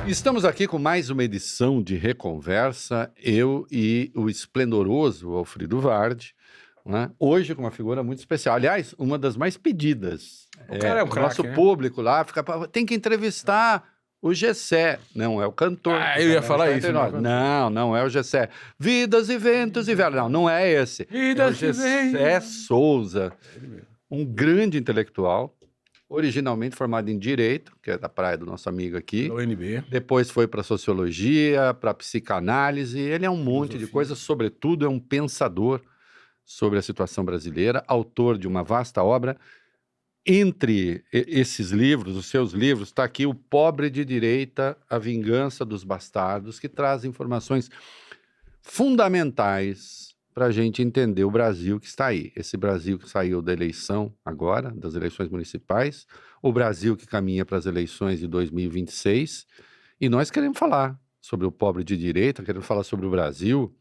Estamos aqui com mais uma edição de Reconversa, eu e o esplendoroso Alfredo Vardi, né? Hoje com uma figura muito especial. Aliás, uma das mais pedidas. O cara é um craque, nosso né? público lá tem que entrevistar o Gessé. Não é o cantor. Eu ia falar isso. Não é o Gessé. Vidas e ventos e velhos. Não é esse. Vidas é o Gessé Souza, um grande intelectual. Originalmente formado em Direito, que é da praia do nosso amigo aqui. Da UNB. Depois foi para Sociologia, para Psicanálise. Ele é um monte de coisas, sobretudo é um pensador sobre a situação brasileira, autor de uma vasta obra. Entre esses livros, os seus livros, está aqui O Pobre de Direita, A Vingança dos Bastardos, que traz informações fundamentais para a gente entender o Brasil que está aí. Esse Brasil que saiu da eleição agora, das eleições municipais, o Brasil que caminha para as eleições de 2026, e nós queremos falar sobre o pobre de direita, queremos falar sobre o Brasil.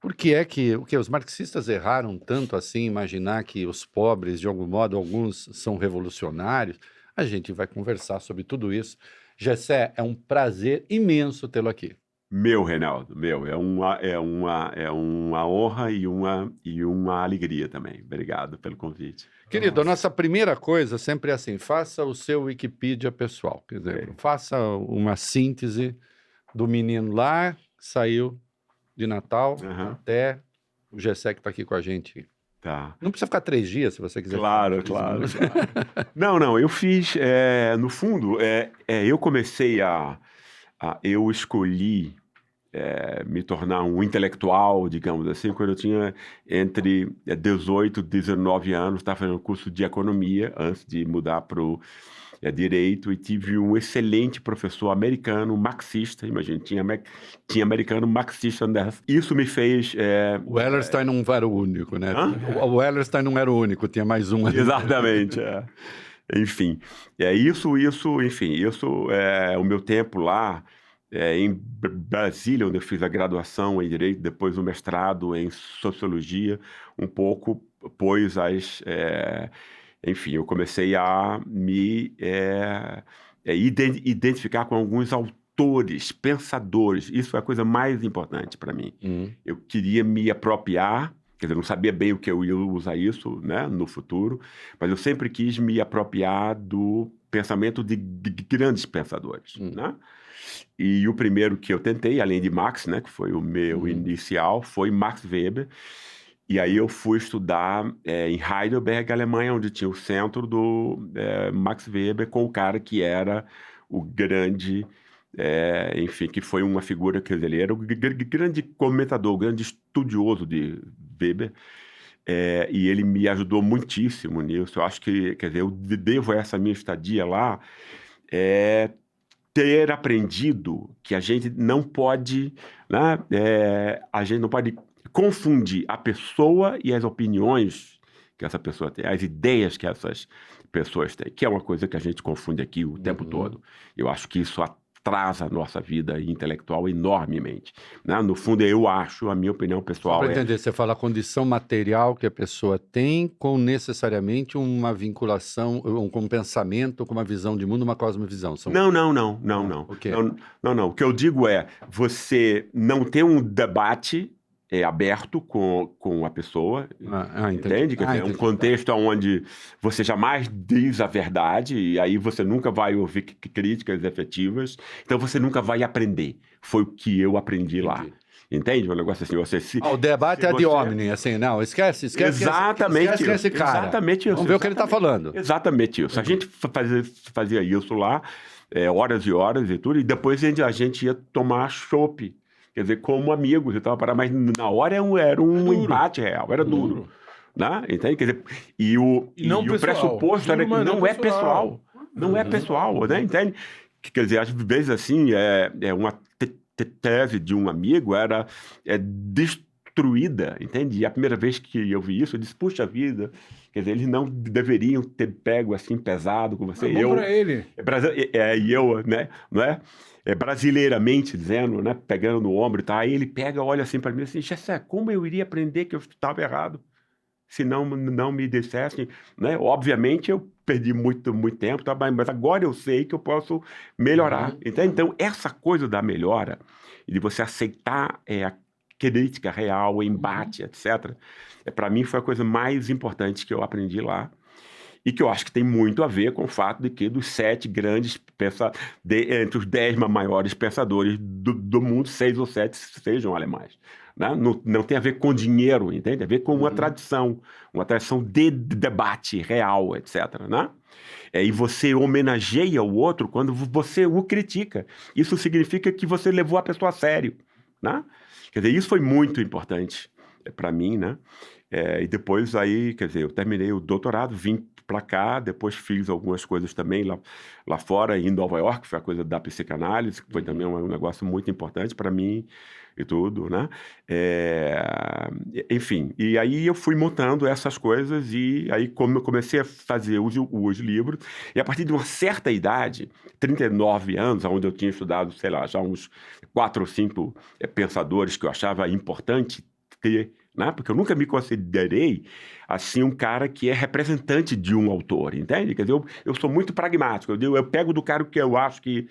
Por que é que os marxistas erraram tanto assim, imaginar que os pobres, de algum modo, alguns são revolucionários? A gente vai conversar sobre tudo isso. Gessé, é um prazer imenso tê-lo aqui. Meu, Reinaldo, é uma honra e uma alegria também. Obrigado pelo convite. Querido, a nossa primeira coisa sempre é assim, faça o seu Wikipedia pessoal. Quer dizer, faça uma síntese do menino lá, que saiu de Natal até o Gessé que está aqui com a gente. Tá. Não precisa ficar 3 dias, se você quiser. Claro. Não, eu fiz, no fundo, eu comecei eu escolhi me tornar um intelectual, digamos assim, quando eu tinha entre 18 e 19 anos, estava fazendo curso de economia antes de mudar para o direito, e tive um excelente professor americano, marxista, imagina, tinha americano marxista nessa. Isso me fez... O Hellerstein não era o único, né? O Hellerstein não era o único, tinha mais um. Exatamente, Enfim, isso o meu tempo lá, em Brasília, onde eu fiz a graduação em Direito, depois o mestrado em Sociologia, um pouco, pois enfim, eu comecei a me identificar com alguns autores, pensadores. Isso é a coisa mais importante para mim. Eu queria me apropriar, quer dizer, não sabia bem o que eu ia usar isso, né, no futuro, mas eu sempre quis me apropriar do pensamento de grandes pensadores, né? E o primeiro que eu tentei, além de Marx, né, que foi o meu inicial, foi Max Weber. E aí eu fui estudar em Heidelberg, Alemanha, onde tinha o centro do Max Weber, com o cara que era o grande, enfim, que foi uma figura, quer dizer, ele era o grande comentador, o grande estudioso de Weber, e ele me ajudou muitíssimo nisso. Eu acho que, quer dizer, eu devo essa minha estadia lá ter aprendido que a gente não pode, né, a gente não pode confundir a pessoa e as opiniões que essa pessoa tem, as ideias que essas pessoas têm, que é uma coisa que a gente confunde aqui o tempo todo. Eu acho que isso atrasa a nossa vida intelectual enormemente, né? No fundo, eu acho, a minha opinião pessoal... Para entender, você fala a condição material que a pessoa tem com necessariamente uma vinculação, com um pensamento, com uma visão de mundo, uma cosmovisão. Não. Okay. Não. O que eu digo é, você não ter um debate aberto com a pessoa, entende? Quer dizer, um contexto onde você jamais diz a verdade, e aí você nunca vai ouvir críticas efetivas, então você nunca vai aprender. Foi o que eu aprendi lá. Entende? Um negócio assim, o debate é de homem, assim, não, esquece exatamente esse cara. Exatamente isso. Vamos ver o que ele está falando. Exatamente isso. A gente fazia isso lá, horas e horas e tudo, e depois a gente ia tomar chopp. Quer dizer, como amigos e tal, mas na hora era um embate real, era duro. Né? Entende? Quer dizer, e o pressuposto era que não é pessoal. Não é pessoal, né? Entende? Quer dizer, às vezes, assim, uma tese de um amigo era destruída, entende? E a primeira vez que eu vi isso, eu disse, puxa vida, quer dizer, eles não deveriam ter pego assim pesado com você. É bom pra ele. E eu, né? Não é? Brasileiramente dizendo, né, pegando no ombro e tal, aí ele pega, olha assim para mim assim, Gessé, como eu iria aprender que eu estava errado? se não me dissessem, né? Obviamente eu perdi muito tempo, tá? Mas agora eu sei que eu posso melhorar. Então, essa coisa da melhora e de você aceitar a crítica real, o embate, etc., para mim foi a coisa mais importante que eu aprendi lá. E que eu acho que tem muito a ver com o fato de que dos 7 grandes entre os 10 maiores pensadores do mundo, 6 ou 7 sejam alemães. Né? Não tem a ver com dinheiro, entende? Tem a ver com uma tradição de debate real, etc. Né? E você homenageia o outro quando você o critica. Isso significa que você levou a pessoa a sério. Né? Quer dizer, isso foi muito importante para mim, né? E depois aí, quer dizer, eu terminei o doutorado, vim para cá, depois fiz algumas coisas também lá fora, em Nova York, foi a coisa da psicanálise, que foi também um negócio muito importante para mim e tudo, né? Enfim, e aí eu fui montando essas coisas e aí como eu comecei a fazer os livros, e a partir de uma certa idade, 39 anos, onde eu tinha estudado, sei lá, já uns 4 ou 5 pensadores que eu achava importante ter, né? Porque eu nunca me considerei assim um cara que é representante de um autor, entende? Quer dizer, eu sou muito pragmático, eu pego do cara que eu acho que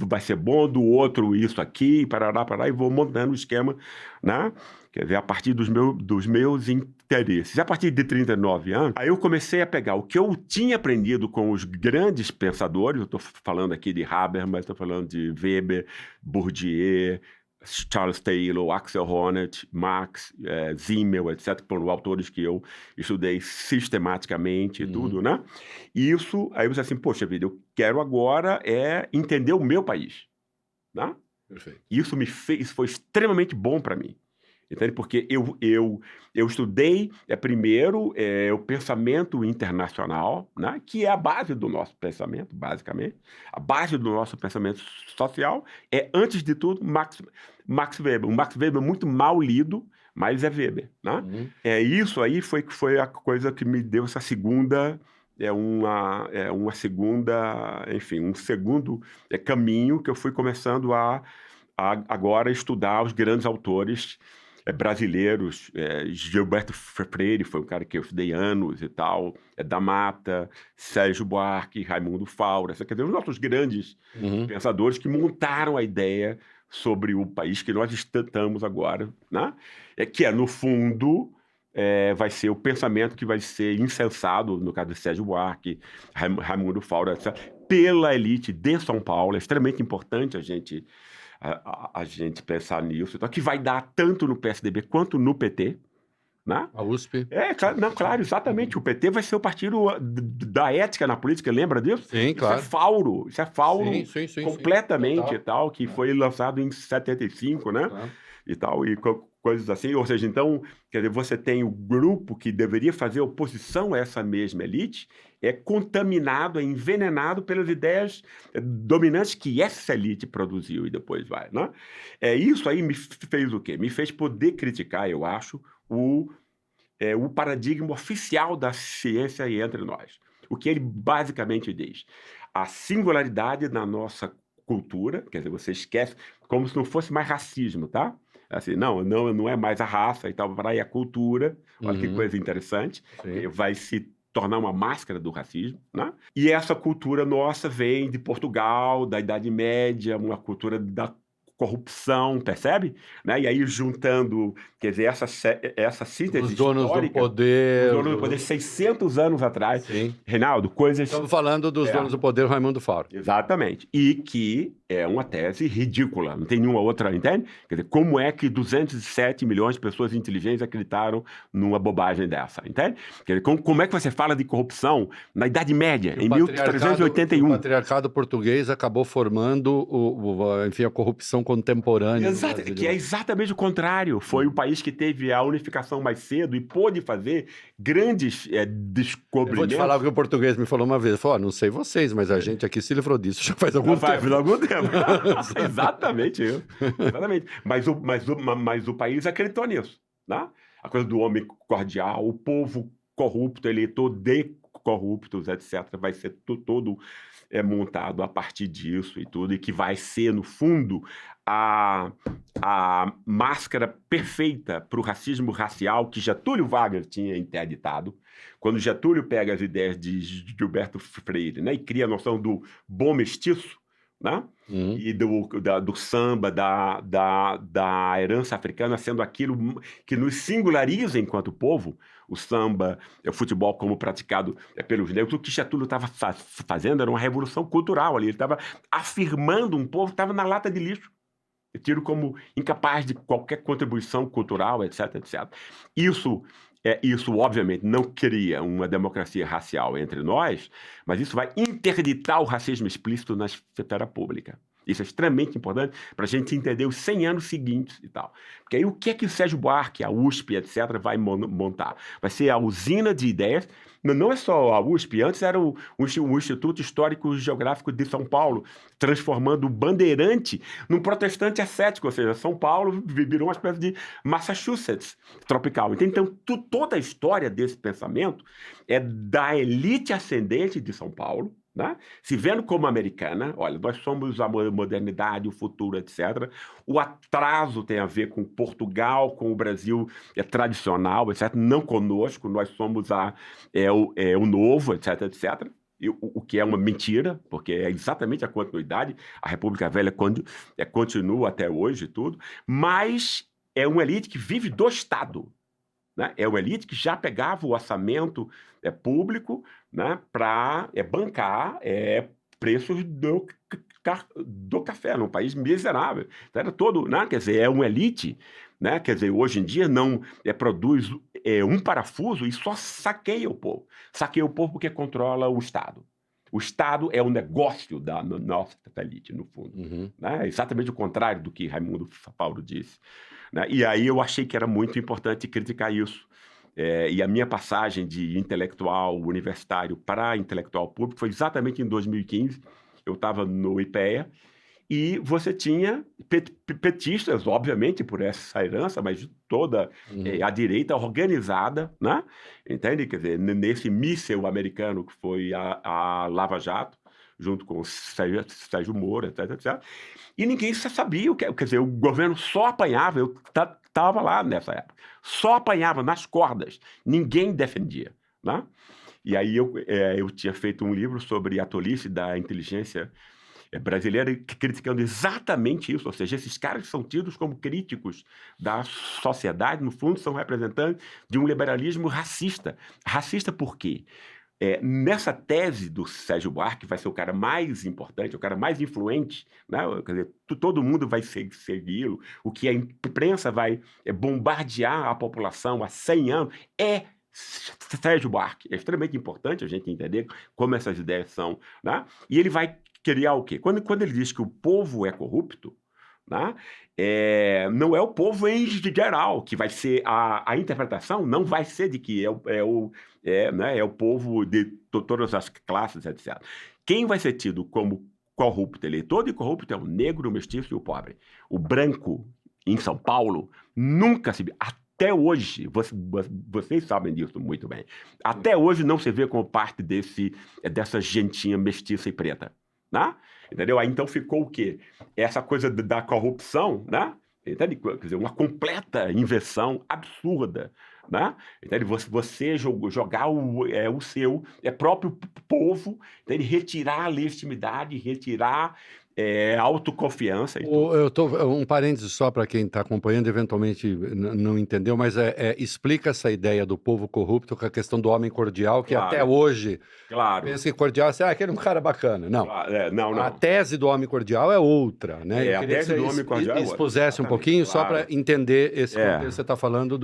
vai ser bom, do outro isso aqui, parará, e vou montando o esquema, né? Quer dizer, a partir dos meus interesses. A partir de 39 anos, aí eu comecei a pegar o que eu tinha aprendido com os grandes pensadores, eu estou falando aqui de Habermas, estou falando de Weber, Bourdieu, Charles Taylor, Axel Honneth, Marx, Simmel, etc., foram autores que eu estudei sistematicamente e tudo, né? E isso, aí você assim, poxa vida, eu quero agora entender o meu país, né? Perfeito. Isso foi extremamente bom para mim. Entende? Porque eu estudei primeiro o pensamento internacional, né? Que é a base do nosso pensamento, basicamente. A base do nosso pensamento social é, antes de tudo, Max Weber. O Max Weber é muito mal lido, mas é Weber. Né? Isso aí foi a coisa que me deu essa segunda... uma segunda... Enfim, um segundo caminho que eu fui começando a agora estudar os grandes autores brasileiros. Gilberto Freire foi um cara que eu estudei anos e tal, da Mata, Sérgio Buarque, Raimundo Faura, quer dizer, os nossos grandes pensadores que montaram a ideia sobre o país que nós estamos agora, né? Que no fundo, vai ser o pensamento que vai ser incensado, no caso de Sérgio Buarque, Raimundo Faura, etc., pela elite de São Paulo. É extremamente importante a gente pensar nisso, então, que vai dar tanto no PSDB quanto no PT, né? A USP. Claro, exatamente. O PT vai ser o partido da ética na política, lembra disso? Sim, claro. Isso é Fauro sim, completamente sim. E tal, que foi lançado em 75, né? Claro. E tal, e coisas assim. Ou seja, então, quer dizer, você tem o grupo que deveria fazer oposição a essa mesma elite, contaminado, envenenado pelas ideias dominantes que essa elite produziu e depois vai, né? Isso aí me fez o quê? Me fez poder criticar, eu acho, o paradigma oficial da ciência entre nós. O que ele basicamente diz? A singularidade da nossa cultura, quer dizer, você esquece, como se não fosse mais racismo, tá? Assim, não é mais a raça e tal, vai a cultura. Olha que coisa interessante. Vai se tornar uma máscara do racismo, né? E essa cultura nossa vem de Portugal, da Idade Média, uma cultura da corrupção, percebe? Né? E aí juntando, quer dizer, essa síntese Os donos histórica... do poder... Os donos do poder, 600 anos atrás. Sim. Reinaldo, coisas... Estamos falando dos donos do poder, Raimundo Faura. Exatamente. E que é uma tese ridícula, não tem nenhuma outra, entende? Quer dizer, como é que 207 milhões de pessoas inteligentes acreditaram numa bobagem dessa, entende? Quer dizer, como é que você fala de corrupção na Idade Média, em 1381? O patriarcado português acabou formando enfim, a corrupção contemporânea. Exato, que é exatamente o contrário. Foi o país que teve a unificação mais cedo e pôde fazer grandes descobrimentos. Eu vou te falar o que o português me falou uma vez. Ele falou, não sei vocês, mas a gente aqui se livrou disso já faz algum tempo. Faz algum tempo. Exatamente isso. Exatamente. Mas o país acreditou nisso, né? A coisa do homem cordial, o povo corrupto, eleitor de corruptos, etc., vai ser todo montado a partir disso e tudo, e que vai ser, no fundo, a máscara perfeita para o racismo racial que Getúlio Vargas tinha interditado. Quando Getúlio pega as ideias de Gilberto Freire, né, e cria a noção do bom mestiço, né? E do samba, da herança africana sendo aquilo que nos singulariza enquanto povo, o samba, o futebol como praticado pelos negros. O que Getúlio estava fazendo era uma revolução cultural ali, ele estava afirmando um povo que estava na lata de lixo. Eu tiro como incapaz de qualquer contribuição cultural, etc, etc. Isso, obviamente, não cria uma democracia racial entre nós, mas isso vai interditar o racismo explícito na esfera pública. Isso é extremamente importante para a gente entender os 100 anos seguintes e tal. Porque aí o que é que o Sérgio Buarque, a USP, etc., vai montar? Vai ser a usina de ideias. Não é só a USP, antes era o Instituto Histórico Geográfico de São Paulo, transformando o Bandeirante num protestante ascético, ou seja, São Paulo virou uma espécie de Massachusetts tropical. Então, toda a história desse pensamento é da elite ascendente de São Paulo, né? Se vendo como americana, olha, nós somos a modernidade, o futuro, etc. O atraso tem a ver com Portugal, com o Brasil tradicional, etc. Não conosco, nós somos o novo, etc, etc. O que é uma mentira, porque é exatamente a continuidade. A República Velha continua até hoje e tudo, mas é uma elite que vive do Estado. Né? É uma elite que já pegava o orçamento público, né, para bancar preços do café num país miserável. Então, era todo, né? Quer dizer, é uma elite, né? Quer dizer, hoje em dia não produz um parafuso e só saqueia o povo. Saqueia o povo porque controla o Estado. O Estado é o negócio da nossa elite, no fundo. Né? É exatamente o contrário do que Raimundo Fauro disse. Né? E aí eu achei que era muito importante criticar isso. E a minha passagem de intelectual universitário para intelectual público foi exatamente em 2015. Eu estava no IPEA e você tinha petistas, obviamente, por essa herança, mas de toda a direita organizada, né? Entende? Quer dizer, nesse míssil americano que foi a Lava Jato, junto com o Sérgio Moro, etc, etc. E ninguém sabia o que... Quer dizer, o governo só apanhava, eu estava lá nessa época, só apanhava nas cordas, ninguém defendia, né? E aí eu tinha feito um livro sobre a tolice da inteligência brasileira, criticando exatamente isso, ou seja, esses caras que são tidos como críticos da sociedade, no fundo, são representantes de um liberalismo racista. Racista por quê? Nessa tese do Sérgio Buarque, que vai ser o cara mais importante, o cara mais influente, né? Quer dizer, todo mundo vai segui-lo, o que a imprensa vai bombardear a população há 100 anos é Sérgio Buarque. É extremamente importante a gente entender como essas ideias são, né? E ele vai criar o quê? Quando ele diz que o povo é corrupto, né? Não é o povo em geral que vai ser a interpretação, não vai ser de que é o povo de todas as classes, etc. Quem vai ser tido como corrupto, eleitor de corrupto, é o negro, o mestiço e o pobre. O branco, em São Paulo, nunca se... Até hoje, vocês sabem disso muito bem, até hoje não se vê como parte dessa gentinha mestiça e preta. Né? Entendeu? Aí então ficou o quê? Essa coisa da corrupção, né? Entende? Quer dizer, uma completa inversão absurda. Né? Entende? Você jogar o seu próprio povo, entende? Retirar a legitimidade, retirar autoconfiança. Um parênteses só para quem está acompanhando, eventualmente não entendeu, mas explica essa ideia do povo corrupto com a questão do homem cordial, que até hoje pensa que cordial é aquele um cara bacana. Não. Não. A tese do homem cordial é outra, né? A tese do homem cordial é outra. Expusesse um pouquinho, só para entender esse contexto que você está falando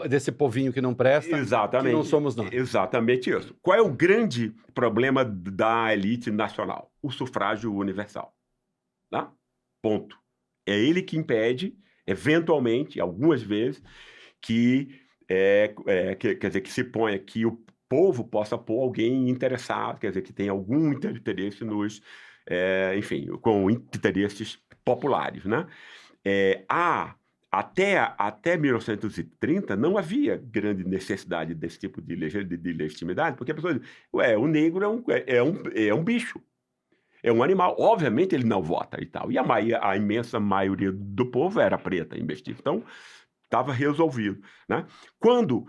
desse povinho que não presta, exatamente, que não somos nós. Exatamente isso. Qual é o grande problema da elite nacional? O sufrágio universal. Tá? Ponto. É ele que impede, eventualmente, algumas vezes, quer dizer, que se ponha que o povo possa pôr alguém interessado, quer dizer, que tem algum interesse nos, enfim, com interesses populares, né? Até 1930 não havia grande necessidade desse tipo de legitimidade, porque a pessoa diz, o negro é um bicho. é um animal, obviamente ele não vota e tal. E a imensa maioria do povo era preta, investida. Então, estava resolvido, né? Quando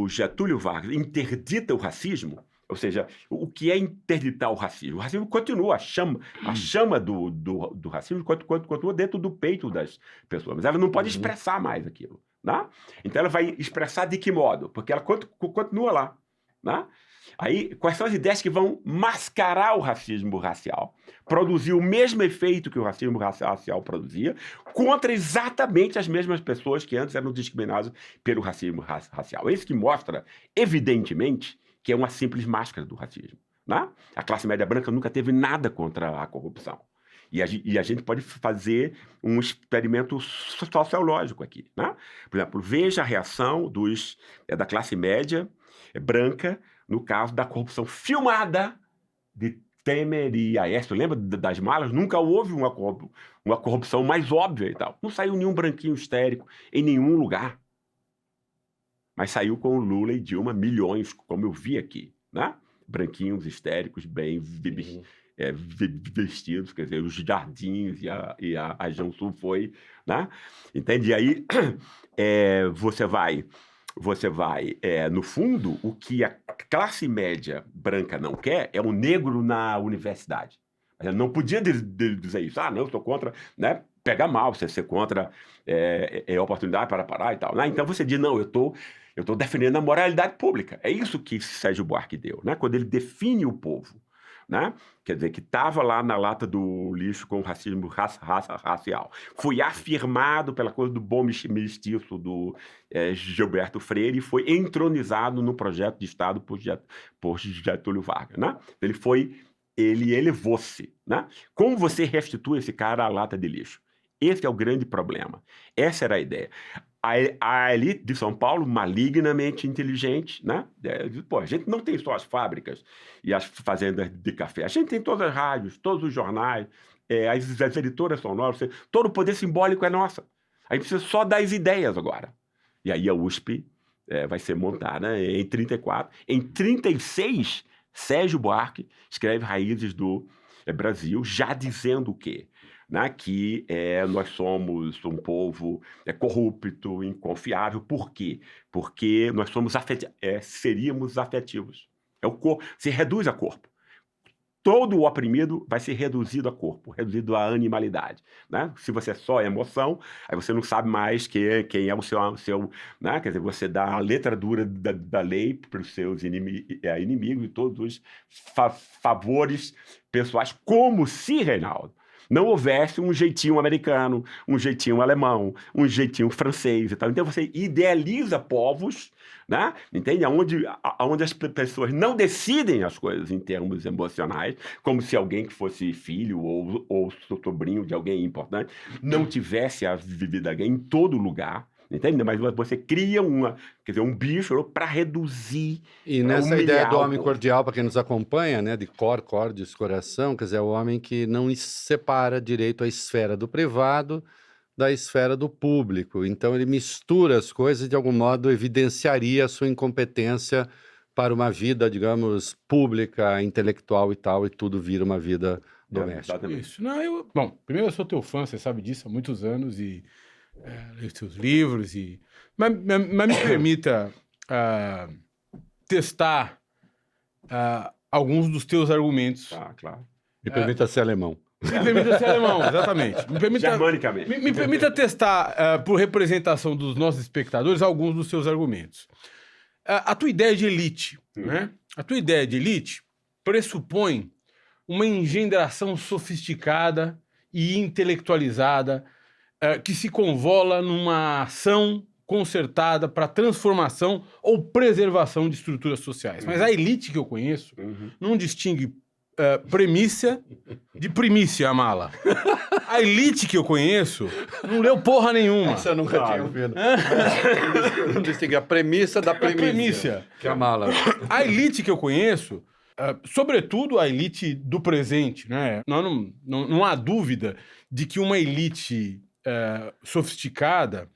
Getúlio Vargas interdita o racismo, ou seja, o que é interditar o racismo? O racismo continua, a chama do racismo continua dentro do peito das pessoas, mas ela não pode expressar mais aquilo, né? Então ela vai expressar de que modo? Porque ela continua lá, né? Aí, quais são as ideias que vão mascarar o racismo racial? Produzir o mesmo efeito que o racismo racial produzia contra exatamente as mesmas pessoas que antes eram discriminadas pelo racismo racial. É isso que mostra, evidentemente, que é uma simples máscara do racismo, né? A classe média branca nunca teve nada contra a corrupção. E a gente pode fazer um experimento sociológico aqui, né? Por exemplo, veja a reação da classe média branca no caso da corrupção filmada de Temer e Aécio. Lembra das malas? Nunca houve uma corrupção mais óbvia e tal. Não saiu nenhum branquinho histérico em nenhum lugar. Mas saiu com Lula e Dilma milhões, como eu vi aqui, né? Branquinhos histéricos, bem vestidos, quer dizer, os jardins e a Jansul foi, né? Entende? E aí você vai, no fundo, o que a classe média branca não quer é um negro na universidade. Ela não podia dizer isso. Ah, não, eu sou contra, né? Pega mal, você ser contra oportunidade para parar e tal. Né? Então você diz, não, eu estou defendendo a moralidade pública. É isso que Sérgio Buarque deu, né? Quando ele define o povo. Né? Quer dizer, que estava lá na lata do lixo com o racismo racial. Foi afirmado pela coisa do bom mestiço do Gilberto Freire e foi entronizado no projeto de Estado por Getúlio Vargas. Né? Ele elevou-se. Né? Como você restitui esse cara à lata de lixo? Esse é o grande problema. Essa era a ideia. A elite de São Paulo, malignamente inteligente, né? Pô, a gente não tem só as fábricas e as fazendas de café. A gente tem todas as rádios, todos os jornais, as editoras são nossas, todo o poder simbólico é nosso. A gente precisa só das ideias agora. E aí a USP vai ser montada em 34. Em 36, Sérgio Buarque escreve Raízes do Brasil, já dizendo o quê? Né, que nós somos um povo corrupto, inconfiável. Por quê? Porque nós seríamos afetivos. Se reduz a corpo. Todo o oprimido vai ser reduzido a corpo, reduzido à animalidade. Né? Se você é só emoção, aí você não sabe mais quem é o seu né? Quer dizer, você dá a letra dura da lei para os seus inimigos e todos os favores pessoais, como se, Reinaldo, não houvesse um jeitinho americano, um jeitinho alemão, um jeitinho francês e tal. Então você idealiza povos, né? Entende? Onde as pessoas não decidem as coisas em termos emocionais, como se alguém que fosse filho ou sobrinho de alguém importante não tivesse a vida em todo lugar. Entende? Mas você cria um bicho para reduzir. E nessa ideia do homem cordial, para quem nos acompanha, né, de cordis, coração, quer dizer, é o homem que não separa direito a esfera do privado da esfera do público. Então ele mistura as coisas e de algum modo evidenciaria a sua incompetência para uma vida, digamos, pública, intelectual e tal, e tudo vira uma vida doméstica. Isso. Não, bom, primeiro eu sou teu fã, você sabe disso há muitos anos e leio seus livros mas me permita testar alguns dos teus argumentos. Ah, claro. Me permita ser alemão. Me permita ser alemão, exatamente. Germanicamente. Me permita testar, por representação dos nossos espectadores, alguns dos seus argumentos. A tua ideia de elite, né? A tua ideia de elite pressupõe uma engendração sofisticada e intelectualizada que se convola numa ação concertada para transformação ou preservação de estruturas sociais. Mas a elite que eu conheço não distingue premissa de primícia, a mala. A elite que eu conheço não leu porra nenhuma. Essa eu nunca tinha ouvido. Não distingue a premissa da primícia. Que é a mala. A elite que eu conheço, sobretudo a elite do presente, né? Não há dúvida de que uma elite sofisticada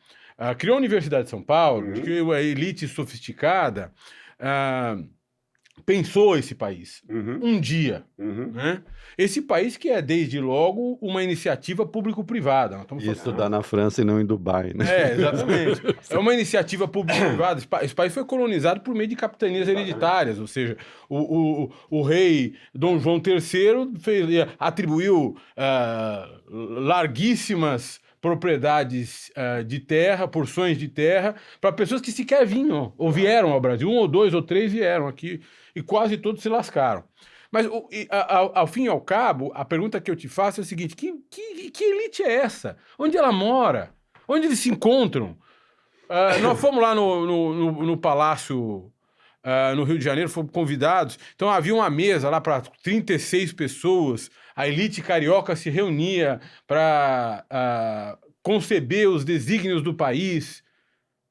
criou a Universidade de São Paulo, de que a elite sofisticada pensou esse país. Uhum. Um dia. Uhum. Né? Esse país que é, desde logo, uma iniciativa público-privada. Nós estamos falando- Isso dá na França e não em Dubai, né? É, exatamente. É uma iniciativa público-privada. Esse país foi colonizado por meio de capitanias hereditárias, ou seja, o rei Dom João III atribuiu larguíssimas propriedades de terra, porções de terra, para pessoas que sequer vinham ou vieram ao Brasil. 1 ou 2 ou 3 vieram aqui e quase todos se lascaram. Mas, ao fim e ao cabo, a pergunta que eu te faço é a seguinte: que elite é essa? Onde ela mora? Onde eles se encontram? Nós fomos lá no Palácio, no Rio de Janeiro, fomos convidados. Então havia uma mesa lá para 36 pessoas. A elite carioca se reunia para conceber os desígnios do país.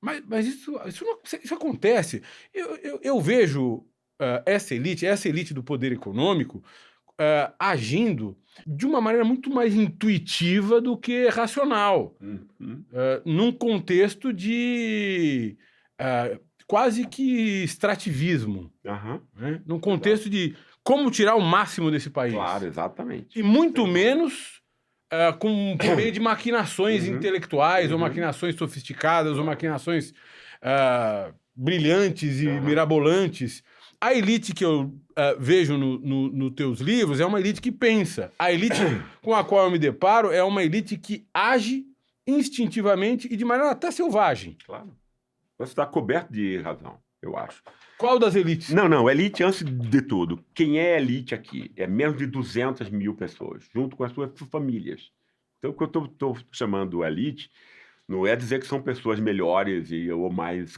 Mas isso acontece. Eu vejo essa elite do poder econômico agindo de uma maneira muito mais intuitiva do que racional, num contexto de quase que extrativismo, né? Num contexto de como tirar o máximo desse país. Claro, exatamente. E muito menos por meio de maquinações intelectuais, ou maquinações sofisticadas, ou maquinações brilhantes e mirabolantes. A elite que eu vejo nos teus livros é uma elite que pensa. A elite com a qual eu me deparo é uma elite que age instintivamente e de maneira até selvagem. Claro. Você está coberto de razão, eu acho. Qual das elites? Não, elite antes de tudo. Quem é elite aqui? É menos de 200 mil pessoas, junto com as suas famílias. Então, o que eu estou chamando elite não é dizer que são pessoas melhores ou mais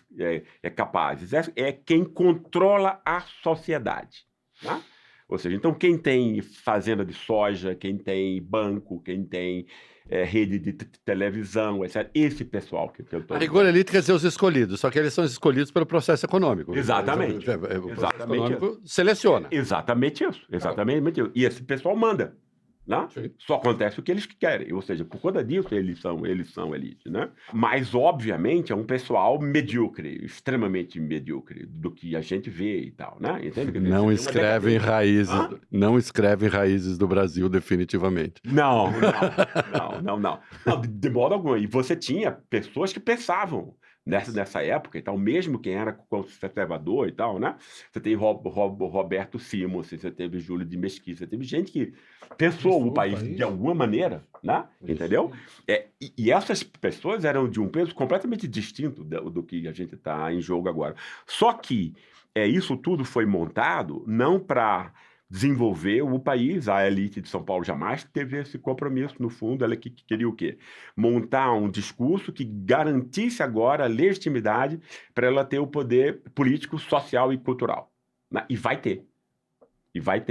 capazes. É quem controla a sociedade. Tá? Ou seja, então quem tem fazenda de soja, quem tem banco, quem tem rede de televisão, etc. Esse pessoal que eu estou... A rigor elite quer dizer os escolhidos, só que eles são escolhidos pelo processo econômico. Exatamente. O processo Exatamente econômico seleciona. Exatamente isso. Exatamente isso. E esse pessoal manda. Né? Só acontece o que eles querem, ou seja, por conta disso eles são elite, né? Mas obviamente é um pessoal medíocre, extremamente medíocre do que a gente vê e tal, né? Entende? Não escrevem raízes, não escrevem raízes do Brasil definitivamente. Não, de modo algum. E você tinha pessoas que pensavam nessa época e tal, mesmo quem era conservador e tal, né? Você tem Roberto Simons, você teve Júlio de Mesquita, você teve gente que pensou o país de alguma maneira, né? Entendeu? E essas pessoas eram de um peso completamente distinto do que a gente está em jogo agora. Só que isso tudo foi montado não para desenvolver o país. A elite de São Paulo jamais teve esse compromisso. No fundo, ela queria o quê? Montar um discurso que garantisse agora a legitimidade para ela ter o poder político, social e cultural. Né? E vai ter.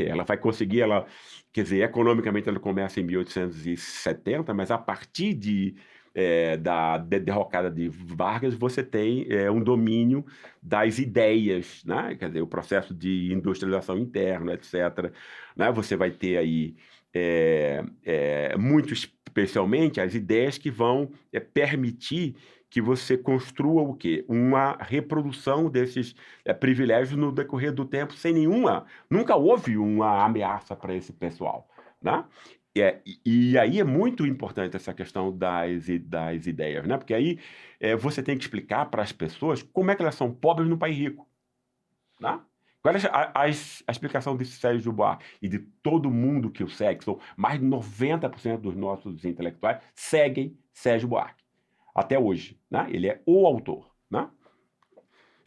Ela vai conseguir, quer dizer, economicamente ela começa em 1870, mas a partir da derrocada de Vargas, você tem um domínio das ideias, né? Quer dizer, o processo de industrialização interna, etc. Né? Você vai ter aí, muito especialmente, as ideias que vão permitir que você construa o quê? Uma reprodução desses privilégios no decorrer do tempo, sem nunca houve uma ameaça para esse pessoal, né? E aí é muito importante essa questão das ideias, né? Porque aí você tem que explicar para as pessoas como é que elas são pobres no país rico, né? Qual é a explicação de Sérgio Buarque e de todo mundo que o segue? São mais de 90% dos nossos intelectuais seguem Sérgio Buarque. Até hoje, né? Ele é o autor, né?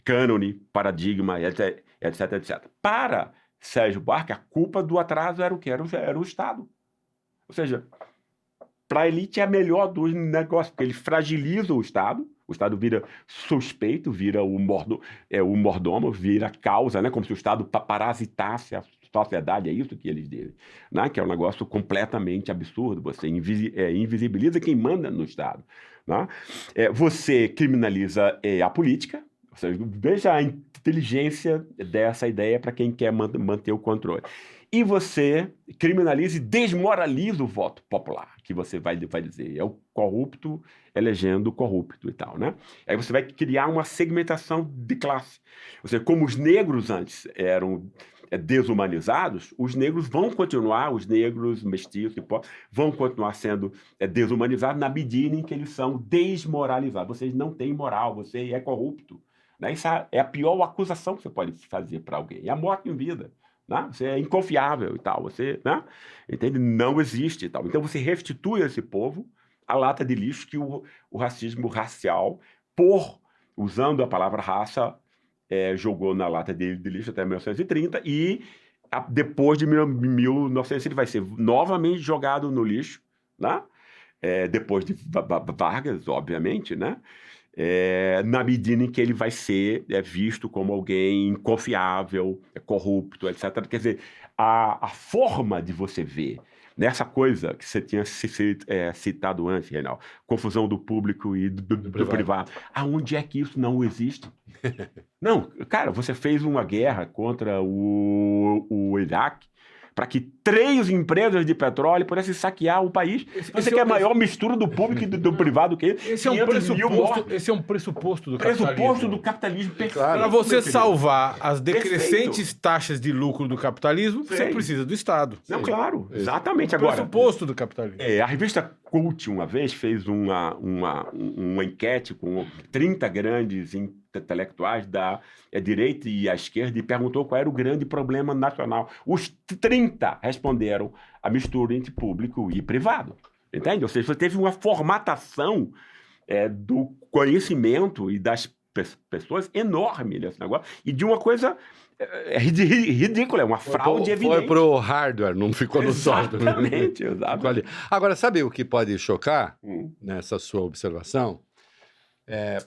Cânone, paradigma, etc, etc. Para Sérgio Buarque, a culpa do atraso era o quê? Era o Estado. Ou seja, para a elite é a melhor dos negócios, porque ele fragiliza o Estado vira suspeito, vira o mordomo, vira causa, né? Como se o Estado parasitasse a sociedade, é isso que eles dizem, né? Que é um negócio completamente absurdo. Você invisibiliza quem manda no Estado. Né? Você criminaliza a política, ou seja, veja a inteligência dessa ideia para quem quer manter o controle. e você criminaliza e desmoraliza o voto popular, que você vai dizer, é o corrupto elegendo o corrupto e tal, né? Aí você vai criar uma segmentação de classe. Ou seja, como os negros antes eram desumanizados, os negros vão continuar, os negros mestiços e pobres, vão continuar sendo desumanizados na medida em que eles são desmoralizados. Vocês não têm moral, você é corrupto. Né? Isso é a pior acusação que você pode fazer para alguém. É a morte em vida. Né? Você é inconfiável e tal. Você, né? Entende? Não existe e tal. Então você restitui a esse povo a lata de lixo que o racismo racial, usando a palavra raça, jogou na lata de lixo até 1930 e depois de 1900 ele vai ser novamente jogado no lixo, né? Depois de Vargas, obviamente, né? Na medida em que ele vai ser visto como alguém inconfiável, corrupto, etc. Quer dizer, a forma de você ver nessa coisa que você tinha citado antes, Reinaldo, confusão do público e do privado, aonde é que isso não existe? Não, cara, você fez uma guerra contra o Iraque para que 3 empresas de petróleo pudessem saquear o país. Você quer a maior mistura do público e do privado que esse é um pressuposto do capitalismo. Pressuposto do capitalismo. Claro. Para você salvar as decrescentes taxas de lucro do capitalismo, você precisa do Estado. Não, claro, exatamente. Agora, pressuposto do capitalismo. A revista Cult, uma vez, fez uma enquete com 30 grandes intelectuais da direita e a esquerda e perguntou qual era o grande problema nacional. Os 30 responderam a mistura entre público e privado. Entende? Ou seja, você teve uma formatação do conhecimento e das pessoas enorme nesse negócio. E de uma coisa ridícula, é uma fraude evidente. Foi pro hardware, não ficou no software. Exatamente, exatamente. Agora, sabe o que pode chocar nessa sua observação?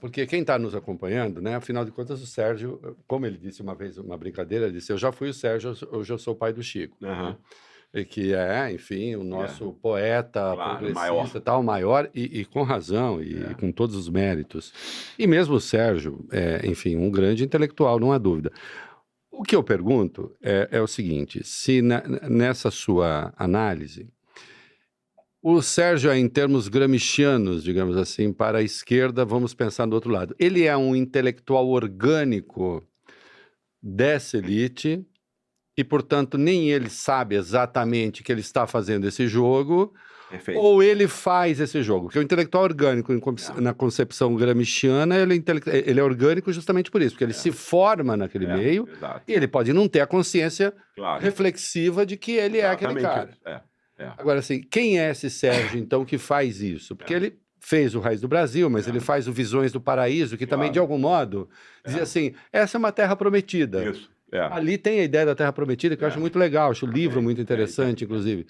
Porque quem está nos acompanhando, né? Afinal de contas, o Sérgio, como ele disse uma vez, uma brincadeira, ele disse, eu já fui o Sérgio, hoje eu sou o pai do Chico. Uhum. E que enfim, o nosso poeta, progressista, maior. Maior, e com razão, e com todos os méritos. E mesmo o Sérgio, enfim, um grande intelectual, não há dúvida. O que eu pergunto é o seguinte, se nessa sua análise, o Sérgio em termos gramscianos, digamos assim, para a esquerda, vamos pensar do outro lado. Ele é um intelectual orgânico dessa elite e, portanto, nem ele sabe exatamente que ele está fazendo esse jogo, Perfeito. Ou ele faz esse jogo. Porque o intelectual orgânico, na concepção gramsciana, ele é orgânico justamente por isso, porque ele se forma naquele meio e ele pode não ter a consciência reflexiva de que ele é aquele cara. Agora, assim, quem é esse Sérgio, então, que faz isso? Porque ele fez o Raiz do Brasil, mas ele faz o Visões do Paraíso, que também, de algum modo, dizia assim, essa é uma terra prometida. Isso. Ali tem a ideia da terra prometida, que eu acho muito legal, acho o livro muito interessante, inclusive.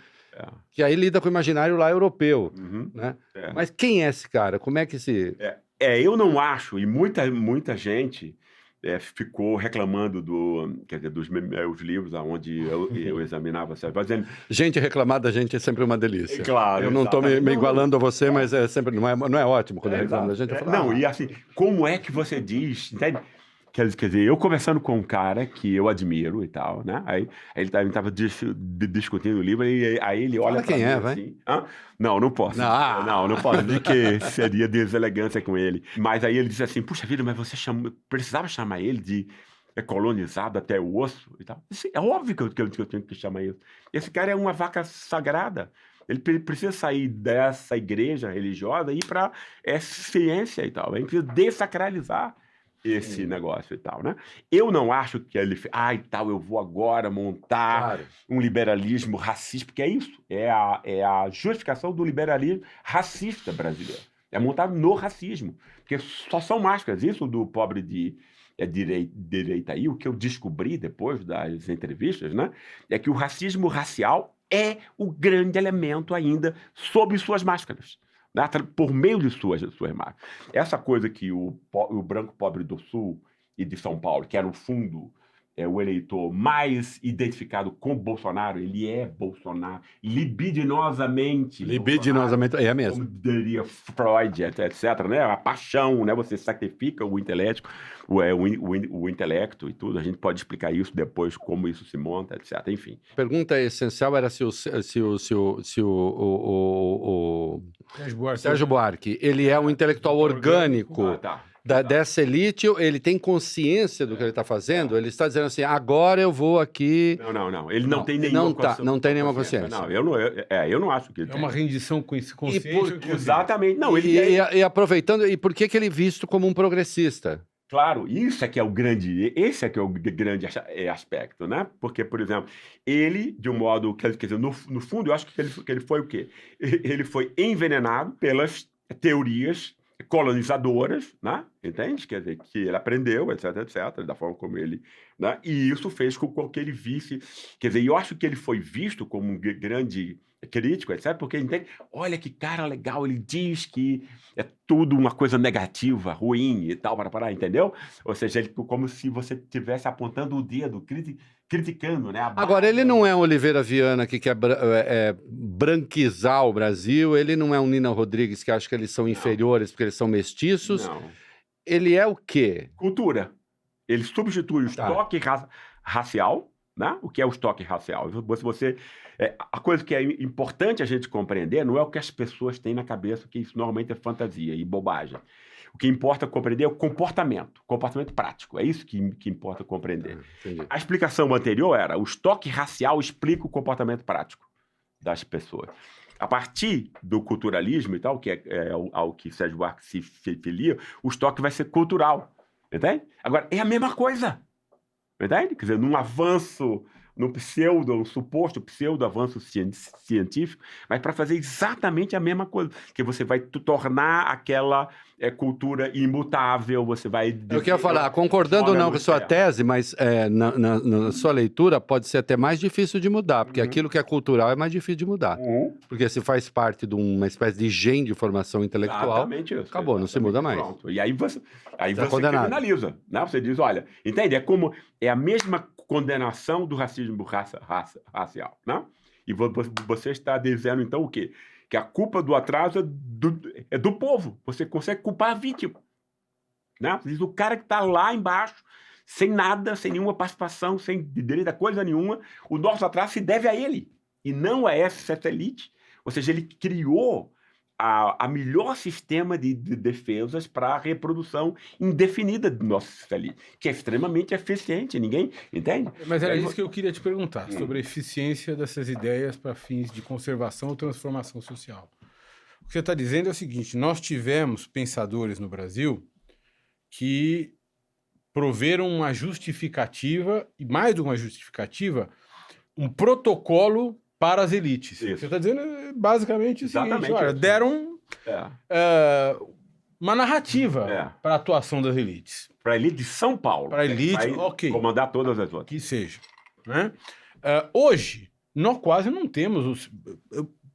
Que aí lida com o imaginário lá europeu, né? Mas quem é esse cara? Como é que se... eu não acho, e muita gente ficou reclamando dos livros onde eu examinava. Gente reclamar da gente é sempre uma delícia. Claro. Eu não estou me igualando a você, mas sempre não é ótimo quando reclama da gente. E assim, como é que você diz, entende? Quer dizer, eu conversando com um cara que eu admiro e tal, né? Aí ele estava discutindo o livro, e aí ele olha para mim assim... Não posso. Não posso. De que seria deselegância com ele. Mas aí ele disse assim, puxa vida, mas você precisava chamar ele de colonizado até o osso e tal. É óbvio que eu tenho que chamar ele. Esse cara é uma vaca sagrada. Ele precisa sair dessa igreja religiosa e ir para ciência e tal. Ele precisa desacralizar esse negócio e tal, né? Eu não acho que ele... eu vou agora montar um liberalismo racista, porque é isso, é a justificação do liberalismo racista brasileiro. É montado no racismo, porque só são máscaras. Isso do pobre de direita aí, o que eu descobri depois das entrevistas, né? É que o racismo racial é o grande elemento ainda sob suas máscaras. Por meio de suas marcas. Essa coisa que o branco pobre do Sul e de São Paulo, que era o fundo o eleitor mais identificado com Bolsonaro, ele é Bolsonaro, libidinosamente. Libidinosamente, é mesmo. Como diria Freud, etc, né? A paixão, né? Você sacrifica o intelecto, o intelecto e tudo. A gente pode explicar isso depois, como isso se monta, etc. Enfim. A pergunta essencial era se o Sérgio Buarque, ele é um intelectual orgânico dessa elite, ele tem consciência do que ele está fazendo? Ele está dizendo assim, agora eu vou aqui... Não. Ele não tem nenhuma consciência. Não tem nenhuma consciência. Não, eu não acho que ele tem. É uma rendição consciente. Exatamente. Não, e aproveitando, e por que ele é visto como um progressista? Claro, esse é que é o grande aspecto, né? Porque, por exemplo, ele, de um modo, quer dizer, no fundo, eu acho que ele foi o quê? Ele foi envenenado pelas teorias colonizadoras, né? Entende? Quer dizer, que ele aprendeu, etc, da forma como ele... Né? E isso fez com que ele visse... Quer dizer, eu acho que ele foi visto como um grande crítico, etc, porque ele entende, olha que cara legal, ele diz que é tudo uma coisa negativa, ruim e tal, entendeu? Ou seja, ele, como se você estivesse apontando o dedo, criticando, né? Agora, ele não é um Oliveira Viana que quer branquizar o Brasil, ele não é um Nina Rodrigues que acha que eles são inferiores porque eles são mestiços. Não. Ele é o quê? Cultura. Ele substitui o estoque racial, né? O que é o estoque racial? A coisa que é importante a gente compreender não é o que as pessoas têm na cabeça, que isso normalmente é fantasia e bobagem. O que importa compreender é o comportamento prático. É isso que importa compreender. A explicação anterior era o estoque racial explica o comportamento prático das pessoas. A partir do culturalismo e tal, que é ao que Sérgio Buarque se filia, o estoque vai ser cultural. Entende? Agora, é a mesma coisa. Entende? Quer dizer, num avanço, num suposto pseudo-avanço científico, mas para fazer exatamente a mesma coisa. Que você vai tornar aquela cultura imutável, você vai... Eu queria falar, concordando ou não com a sua tese, mas na sua leitura pode ser até mais difícil de mudar, porque aquilo que é cultural é mais difícil de mudar. Porque se faz parte de uma espécie de gene de formação intelectual, exatamente isso, acabou, não se muda mais. Pronto. E aí você criminaliza, né? Você diz, olha, entende? É a mesma condenação do racismo racial, né? E você está dizendo, então, o quê? Que a culpa do atraso é do povo. Você consegue culpar a vítima. Né? Você diz, o cara que está lá embaixo, sem nada, sem nenhuma participação, sem direito a coisa nenhuma, o nosso atraso se deve a ele, e não a essa elite. Ou seja, ele criou a melhor sistema de defesas para a reprodução indefinida do nosso elite, que é extremamente eficiente, ninguém entende? Mas era isso que eu queria te perguntar, sobre a eficiência dessas ideias para fins de conservação ou transformação social. O que você está dizendo é o seguinte, nós tivemos pensadores no Brasil que proveram uma justificativa, e mais do que uma justificativa, um protocolo para as elites. Isso. Você está dizendo basicamente o seguinte, olha, deram uma narrativa para a atuação das elites. Para a elite de São Paulo. Para a elite, ok. Comandar todas as outras. Que seja. Né? Hoje, nós quase não temos...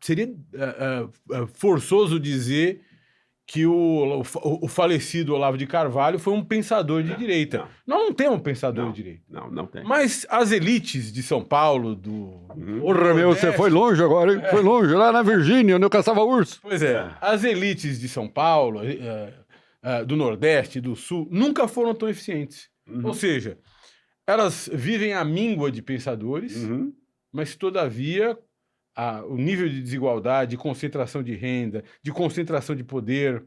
seria forçoso dizer que o falecido Olavo de Carvalho foi um pensador de direita. Nós não temos um pensador de direita. Não tem. Mas as elites de São Paulo, Porra, meu, você foi longe agora, hein? Foi longe, lá na Virgínia, onde eu caçava urso. Pois é. As elites de São Paulo, do Nordeste, do Sul, nunca foram tão eficientes. Ou seja, elas vivem à míngua de pensadores, mas, todavia... o nível de desigualdade, de concentração de renda, de concentração de poder,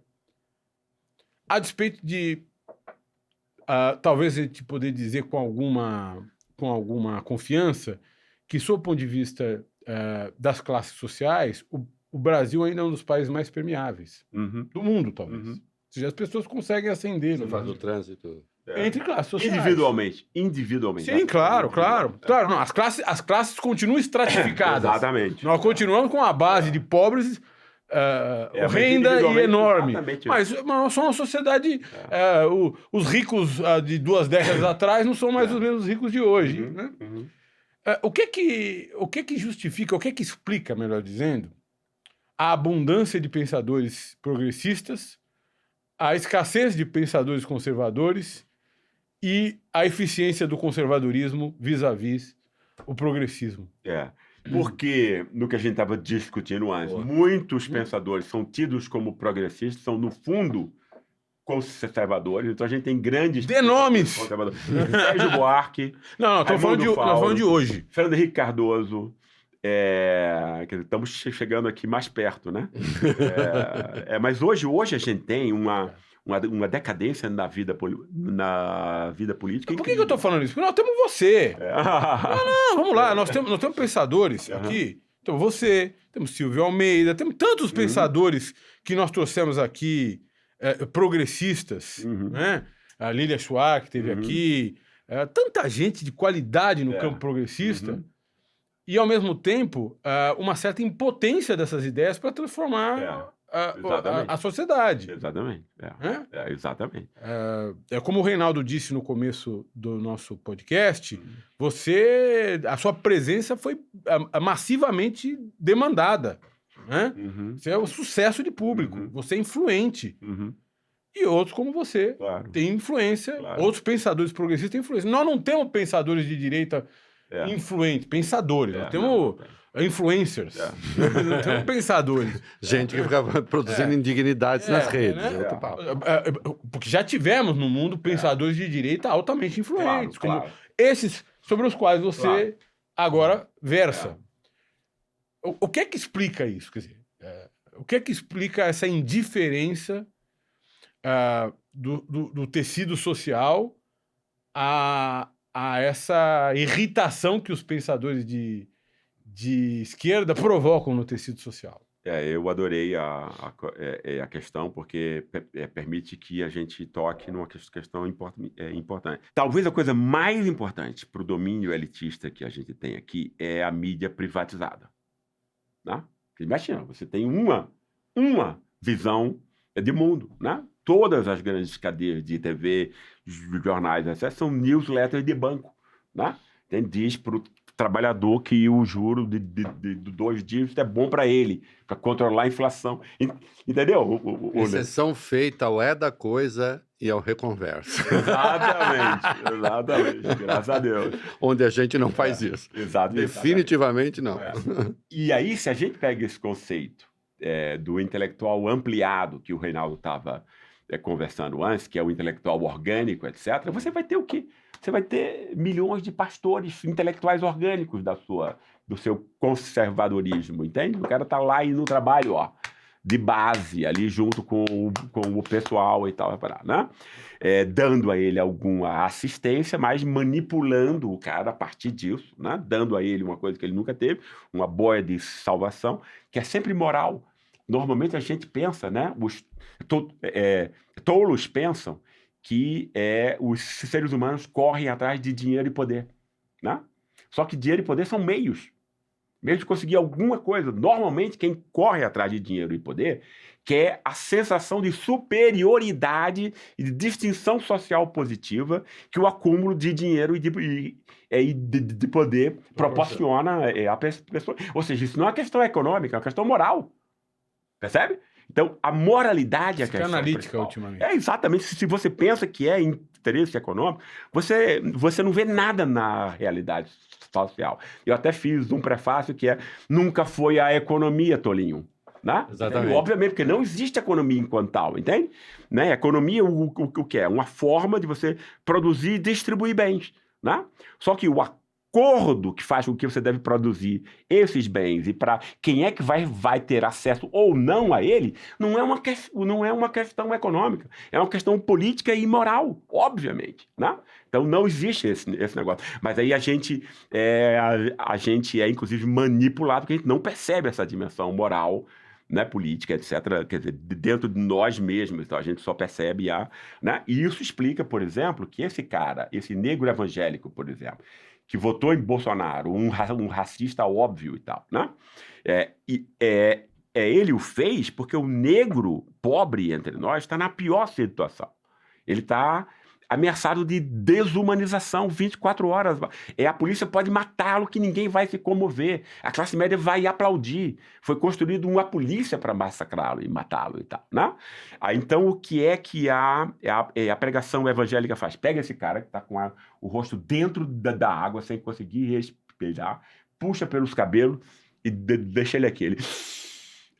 a despeito de, talvez a gente poder dizer com alguma confiança, que, sob o ponto de vista das classes sociais, o Brasil ainda é um dos países mais permeáveis do mundo, talvez. Ou seja, as pessoas conseguem ascender. Você faz o trânsito... Entre classes sociais. Individualmente. Sim, claro. Não, as classes continuam estratificadas. Exatamente. Nós continuamos com a base de pobres, renda e enorme. Mas nós somos uma sociedade... os ricos de 2 décadas atrás não são mais os mesmos ricos de hoje. Né? O que que justifica, o que que explica, melhor dizendo, a abundância de pensadores progressistas, a escassez de pensadores conservadores e a eficiência do conservadorismo vis-à-vis o progressismo. Porque, no que a gente estava discutindo antes, muitos pensadores são tidos como progressistas, são, no fundo, conservadores. Então, a gente tem grandes... Dê nomes! Sérgio Buarque... Não, estamos falando de hoje. Fernando Henrique Cardoso... quer dizer, estamos chegando aqui mais perto, né? Mas hoje a gente tem uma decadência na vida política. Por que eu estou falando isso? Porque nós temos você. Não, vamos lá. Nós temos pensadores aqui. Então, você, temos Silvio Almeida, temos tantos pensadores que nós trouxemos aqui, progressistas, né? A Lilia Schwartz, que esteve aqui, tanta gente de qualidade no campo progressista. E, ao mesmo tempo, uma certa impotência dessas ideias para transformar a sociedade. Exatamente. Exatamente. É como o Reinaldo disse no começo do nosso podcast, a sua presença foi massivamente demandada. Né? Você é um sucesso de público, você é influente. E outros como você têm influência, outros pensadores progressistas têm influência. Nós não temos pensadores de direita influentes, pensadores. Nós temos influencers. Não temos pensadores. Gente que fica produzindo indignidades nas redes. Né? Porque já tivemos no mundo pensadores de direita altamente influentes, como esses sobre os quais você agora versa. O que é que explica isso? Quer dizer, o que é que explica essa indiferença do tecido social a essa irritação que os pensadores de esquerda provocam no tecido social? Eu adorei a questão, porque permite que a gente toque numa questão importante. Talvez a coisa mais importante para o domínio elitista que a gente tem aqui é a mídia privatizada. Né? Imagina, você tem uma visão de mundo, né? Todas as grandes cadeias de TV, jornais, etc., são newsletters de banco, né? Diz para o trabalhador que o juro de 2 dígitos é bom para ele, para controlar a inflação. Entendeu? Exceção feita ao da coisa e ao reconverso. Exatamente. Graças a Deus. Onde a gente não faz isso. Definitivamente não. E aí, se a gente pega esse conceito do intelectual ampliado que o Reinaldo estava conversando antes, que é o intelectual orgânico, etc., você vai ter o quê? Você vai ter milhões de pastores intelectuais orgânicos do seu conservadorismo, entende? O cara tá lá e no trabalho, de base, ali junto com o pessoal e tal, né? Dando a ele alguma assistência, mas manipulando o cara a partir disso, né? Dando a ele uma coisa que ele nunca teve, uma boia de salvação, que é sempre moral. Normalmente a gente pensa, né? Tolos pensam que os seres humanos correm atrás de dinheiro e poder, né? Só que dinheiro e poder são meios de conseguir alguma coisa. Normalmente, quem corre atrás de dinheiro e poder quer a sensação de superioridade e de distinção social positiva que o acúmulo de dinheiro e de poder proporciona a pessoa. Ou seja, isso não é uma questão econômica, é uma questão moral. Percebe? Então, a moralidade é a questão analítica principal. Ultimamente. Exatamente. Se você pensa que é interesse econômico, você não vê nada na realidade social. Eu até fiz um prefácio que nunca foi a economia, Tolinho. Né? Exatamente. Obviamente, porque não existe economia enquanto tal, entende? Né? Economia, o que é? Uma forma de você produzir e distribuir bens. Né? Só que o acordo que faz com que você deve produzir esses bens e para quem é que vai ter acesso ou não a ele, não é uma questão econômica, é uma questão política e moral, obviamente, né? Então não existe esse negócio. Mas aí a gente é inclusive manipulado, porque a gente não percebe essa dimensão moral, né, política, etc., quer dizer, dentro de nós mesmos, então a gente só percebe né? E isso explica, por exemplo, que esse negro evangélico, por exemplo, que votou em Bolsonaro, um racista óbvio e tal, né? Ele o fez porque o negro pobre entre nós está na pior situação. Ele está ameaçado de desumanização 24 horas. A polícia pode matá-lo que ninguém vai se comover. A classe média vai aplaudir. Foi construída uma polícia para massacrá-lo e matá-lo e tal, né? Então, o que é que a pregação evangélica faz? Pega esse cara que está com o rosto dentro da água, sem conseguir respirar, puxa pelos cabelos e deixa ele aqui. Ele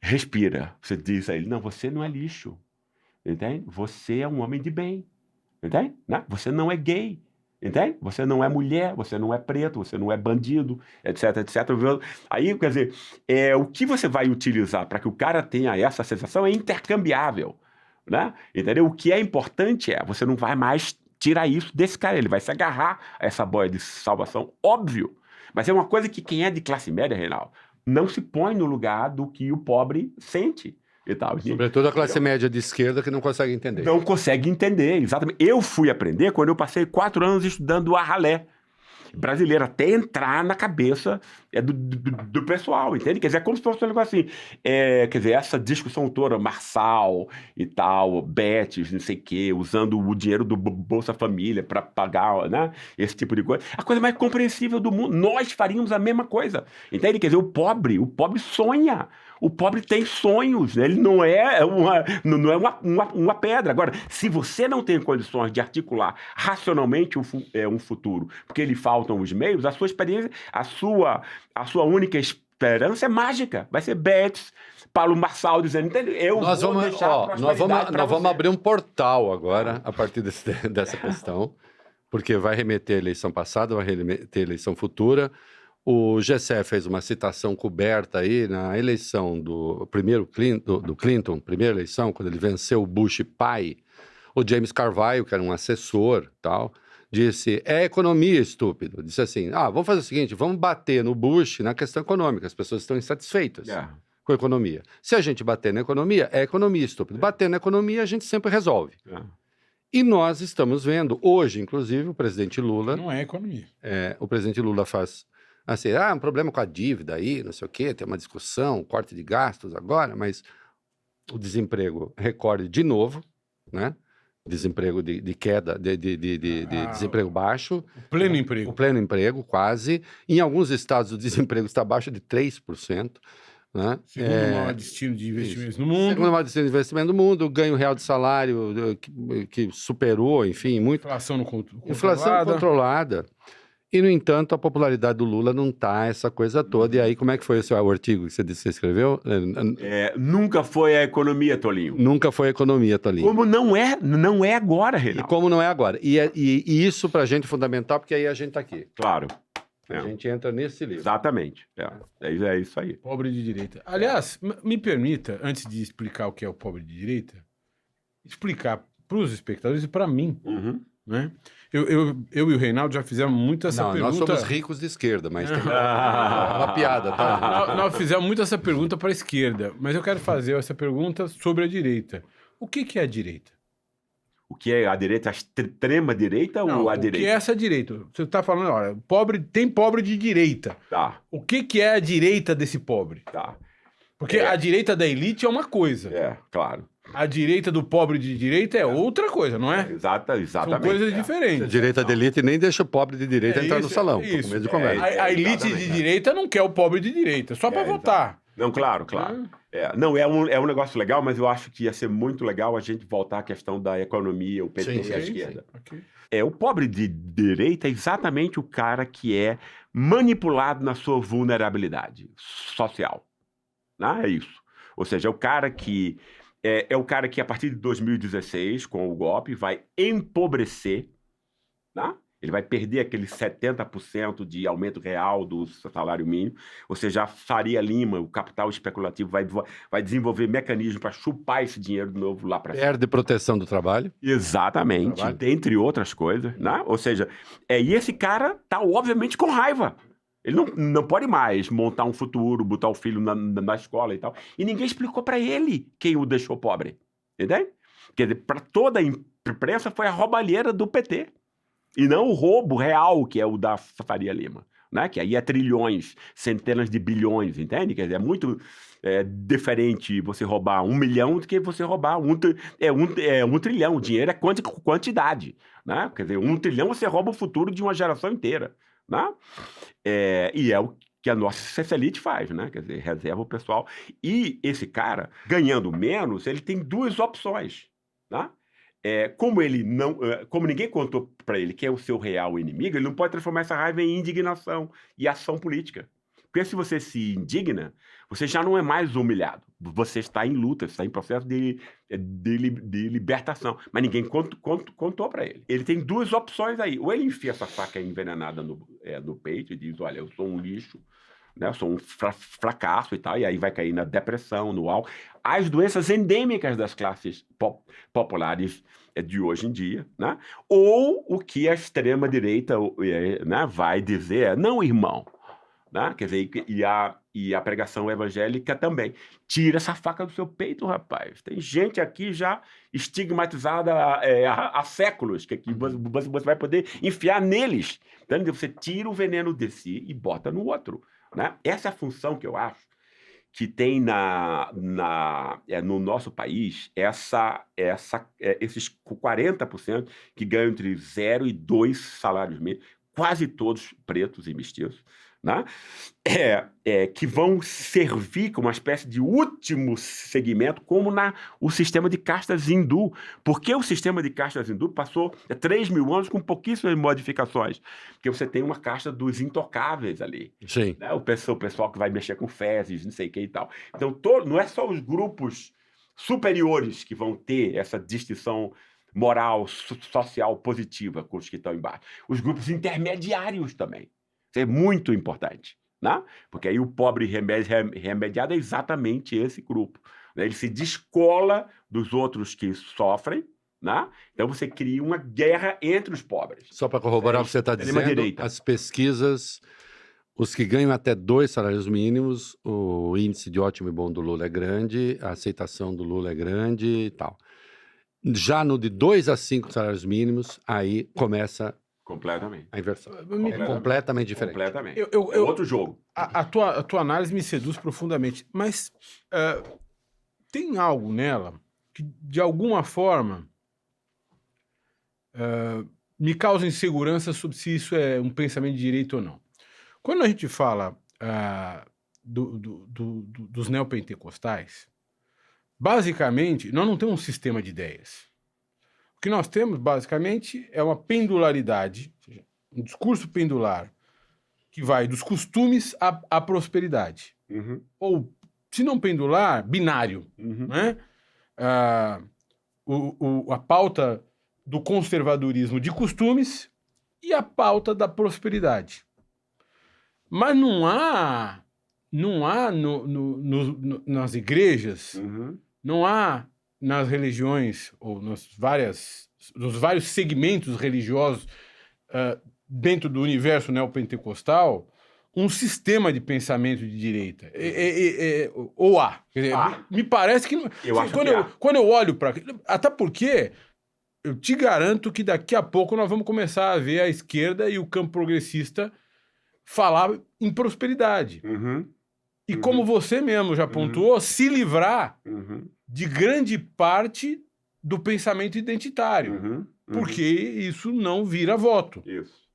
respira. Você diz a ele, não, você não é lixo. Entende? Você é um homem de bem. Entende? Né? Você não é gay. Entende? Você não é mulher, você não é preto, você não é bandido, etc, etc. Aí, quer dizer, o que você vai utilizar para que o cara tenha essa sensação é intercambiável. Né? Entendeu? O que é importante você não vai mais tirar isso desse cara. Ele vai se agarrar a essa boia de salvação, óbvio. Mas é uma coisa que quem é de classe média, Reinaldo, não se põe no lugar do que o pobre sente. E tal. Sobretudo a classe média de esquerda que não consegue entender. Não consegue entender, exatamente. Eu fui aprender quando eu passei 4 anos estudando a ralé brasileira, até entrar na cabeça do pessoal, entende? Quer dizer, é como se fosse um negócio assim, quer dizer, essa discussão toda, Marçal e tal, Betes, não sei o quê, usando o dinheiro do Bolsa Família para pagar, né, esse tipo de coisa, a coisa mais compreensível do mundo. Nós faríamos a mesma coisa, entende? Quer dizer, o pobre sonha. O pobre tem sonhos, né? Ele não é uma pedra. Agora, se você não tem condições de articular racionalmente um futuro, porque lhe faltam os meios, a sua experiência, a sua única esperança é mágica. Vai ser Betes, Paulo Marçal dizendo, entendeu? Nós vamos abrir um portal agora, a partir dessa questão, porque vai remeter a eleição passada, vai remeter a eleição futura. O Gessé fez uma citação coberta aí na eleição do Clinton, primeira eleição, quando ele venceu o Bush pai. O James Carville, que era um assessor, tal, disse, é economia, estúpido. Disse assim, vamos fazer o seguinte, vamos bater no Bush na questão econômica, as pessoas estão insatisfeitas com a economia. Se a gente bater na economia, é economia, estúpido. Bater na economia, a gente sempre resolve. E nós estamos vendo, hoje, inclusive, o presidente Lula... Não é economia. O presidente Lula faz... Assim, um problema com a dívida aí, não sei o quê, tem uma discussão, corte de gastos agora, mas o desemprego recorde de novo, né? Desemprego de queda, de desemprego baixo. O pleno emprego. O pleno emprego, quase. Em alguns estados o desemprego está abaixo de 3%. Né? Segundo o maior destino de investimentos no mundo. Segundo o maior destino de investimento do mundo, o ganho real de salário que superou, enfim, muito. Inflação controlada. Inflação controlada. E, no entanto, a popularidade do Lula não está essa coisa toda. E aí, como é que foi o seu artigo que você disse que você escreveu? Nunca foi a economia, Tolinho. Nunca foi a economia, Tolinho. Como não é agora, Reinaldo. E como não é agora. E isso pra gente é fundamental, porque aí a gente tá aqui. Claro. A gente entra nesse livro. Exatamente. É isso aí. Pobre de direita. Aliás, me permita, antes de explicar o que é o pobre de direita, explicar para os espectadores e para mim, né? Eu e o Reinaldo já fizemos muito essa pergunta... Nós somos ricos de esquerda, mas tem uma piada, tá? Nós fizemos muito essa pergunta para a esquerda, mas eu quero fazer essa pergunta sobre a direita. O que é a direita? O que é a direita? A extrema direita ou a direita? O que é essa direita? Você está falando, olha, tem pobre de direita. Tá. O que é a direita desse pobre? Tá. Porque a direita da elite é uma coisa. Claro. A direita do pobre de direita é outra coisa, não é? Exatamente. São coisas diferentes. A direita de elite nem deixa o pobre de direita entrar no salão. Com medo de conversa. A elite de direita não quer o pobre de direita, só para votar. Não, claro. Não, é um negócio legal, mas eu acho que ia ser muito legal a gente voltar à questão da economia, o PT e a esquerda. Okay. O pobre de direita é exatamente o cara que é manipulado na sua vulnerabilidade social. Não é isso. Ou seja, é o cara que... É o cara que, a partir de 2016, com o golpe, vai empobrecer, né? Ele vai perder aqueles 70% de aumento real do salário mínimo, ou seja, a Faria Lima, o capital especulativo, vai desenvolver mecanismos para chupar esse dinheiro de novo lá para cima. Perde proteção do trabalho. Exatamente, dentre outras coisas, né? Ou seja, e esse cara tá obviamente com raiva. Ele não pode mais montar um futuro, botar o filho na escola e tal. E ninguém explicou para ele quem o deixou pobre. Entende? Quer dizer, para toda a imprensa foi a roubalheira do PT. E não o roubo real, que é o da Faria Lima. Né? Que aí é trilhões, centenas de bilhões, entende? Quer dizer, é muito... diferente você roubar 1 milhão do que você roubar 1 trilhão. O dinheiro é quantidade, né? Quer dizer, 1 trilhão você rouba o futuro de uma geração inteira, né? E é o que a nossa elite faz, né? Quer dizer, reserva o pessoal. E esse cara, ganhando menos, ele tem 2 opções, né? Como ninguém contou para ele que é o seu real inimigo, ele não pode transformar essa raiva em indignação e ação política. Porque se você se indigna, você já não é mais humilhado. Você está em luta, está em processo de libertação. Mas ninguém contou para ele. Ele tem 2 opções aí. Ou ele enfia essa faca envenenada no peito e diz, olha, eu sou um lixo, né? Eu sou um fracasso e tal, e aí vai cair na depressão, no álcool. As doenças endêmicas das classes populares de hoje em dia, né? Ou o que a extrema-direita né, vai dizer, não, irmão, né? Quer dizer, e a pregação evangélica também. Tira essa faca do seu peito, rapaz. Tem gente aqui já estigmatizada há séculos, que você vai poder enfiar neles. Então, você tira o veneno de si e bota no outro, né? Essa é a função que eu acho que tem no nosso país, esses 40% que ganham entre 0 e 2 salários mínimos, quase todos pretos e mestiços, né? Que vão servir como uma espécie de último segmento, como o sistema de castas hindu. Porque o sistema de castas hindu passou 3.000 anos com pouquíssimas modificações. Porque você tem uma casta dos intocáveis ali. Sim. Né? O pessoal que vai mexer com fezes, não sei o que e tal. Então, não é só os grupos superiores que vão ter essa distinção moral, social positiva com os que estão embaixo. Os grupos intermediários também. Isso é muito importante, né? Porque aí o pobre remediado é exatamente esse grupo, né? Ele se descola dos outros que sofrem, né? Então você cria uma guerra entre os pobres. Só para corroborar o que você está dizendo, as pesquisas, os que ganham até 2 salários mínimos, o índice de ótimo e bom do Lula é grande, a aceitação do Lula é grande e tal. Já no de 2 a 5 salários mínimos, aí começa... Completamente. A inversão. É completamente diferente. Completamente. É outro jogo. A tua análise me seduz profundamente, mas tem algo nela que, de alguma forma, me causa insegurança sobre se isso é um pensamento de direita ou não. Quando a gente fala dos neopentecostais, basicamente, nós não temos um sistema de ideias. O que nós temos, basicamente, é uma pendularidade, ou seja, um discurso pendular que vai dos costumes à prosperidade. Uhum. Ou, se não pendular, binário. Uhum. Né? A pauta do conservadorismo de costumes e a pauta da prosperidade. Mas não há nas igrejas, uhum. não há nas religiões, ou nos vários segmentos religiosos dentro do universo neopentecostal, um sistema de pensamento de direita. Ou há. Quer dizer, me parece que... Quando eu olho para... Até porque eu te garanto que daqui a pouco nós vamos começar a ver a esquerda e o campo progressista falar em prosperidade. Uhum. E como você mesmo já pontuou, se livrar de grande parte do pensamento identitário. Porque isso não vira voto. Isso.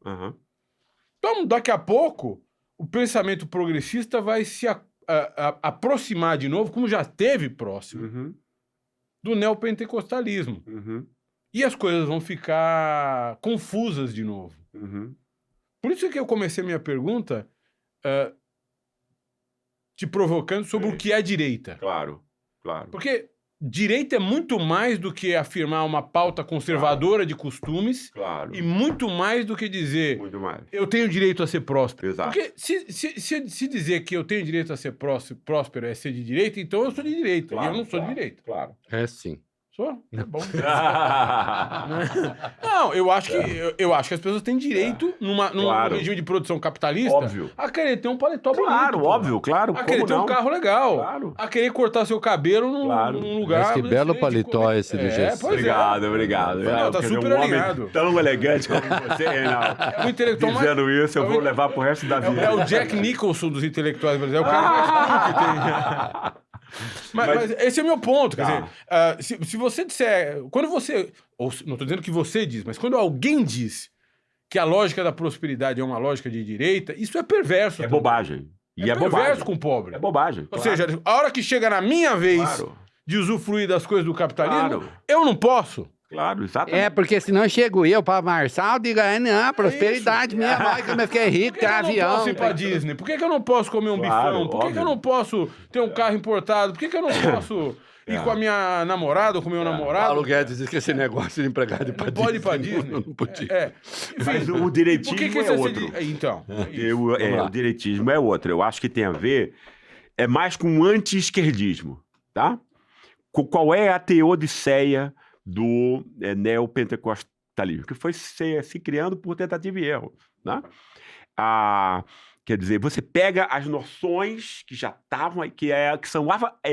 Então, daqui a pouco, o pensamento progressista vai se aproximar de novo, como já esteve próximo, do neopentecostalismo. E as coisas vão ficar confusas de novo. Por isso que eu comecei minha pergunta te provocando sobre o que é direita. Claro. Porque direita é muito mais do que afirmar uma pauta conservadora de costumes e muito mais do que dizer eu tenho direito a ser próspero. Exato. Porque se dizer que eu tenho direito a ser próspero é ser de direita, então eu sou de direita. E eu não sou de direita. Claro. É sim. Sou? É bom. Não, eu acho que as pessoas têm direito, num regime de produção capitalista, Óbvio. a querer ter um paletó bonito. Claro, óbvio, claro. A querer ter um carro legal. Claro. A querer cortar seu cabelo num lugar... Mas que belo paletó esse do Gerson. Pois Obrigado. Não, tá super alinhado. Tão elegante como você, Reinaldo. É um intelectual Dizendo isso, eu vou levar pro resto da vida. É o Jack Nicholson dos intelectuais brasileiros. É o cara mais que tem... Mas esse é o meu ponto. Quer dizer, se você disser... Quando você... Ou, não estou dizendo que você diz, mas quando alguém diz que a lógica da prosperidade é uma lógica de direita, isso é perverso. É bobagem. E é perverso bobagem. com o pobre. É bobagem. Ou seja, a hora que chega na minha vez de usufruir das coisas do capitalismo, eu não posso. Claro, exatamente. Porque senão chego eu pra Marçal e digo, não, prosperidade minha mãe, como eu fiquei rico, tem avião. Por que eu não posso ir pra Disney? Por que eu não posso comer um bifão? Por que eu não posso ter um carro importado? Por que eu não posso ir com a minha namorada ou com o meu namorado? Paulo Guedes disse que esse negócio de empregado ir pra Disney. Não pode ir pra Disney? Não podia. Mas o direitismo é outro. Então. O direitismo é outro. Eu acho que tem a ver... É mais com o anti-esquerdismo, tá? Qual é a teodiceia do neopentecostalismo, que foi se criando por tentativa e erro. Né? Quer dizer, você pega as noções que já estavam, que são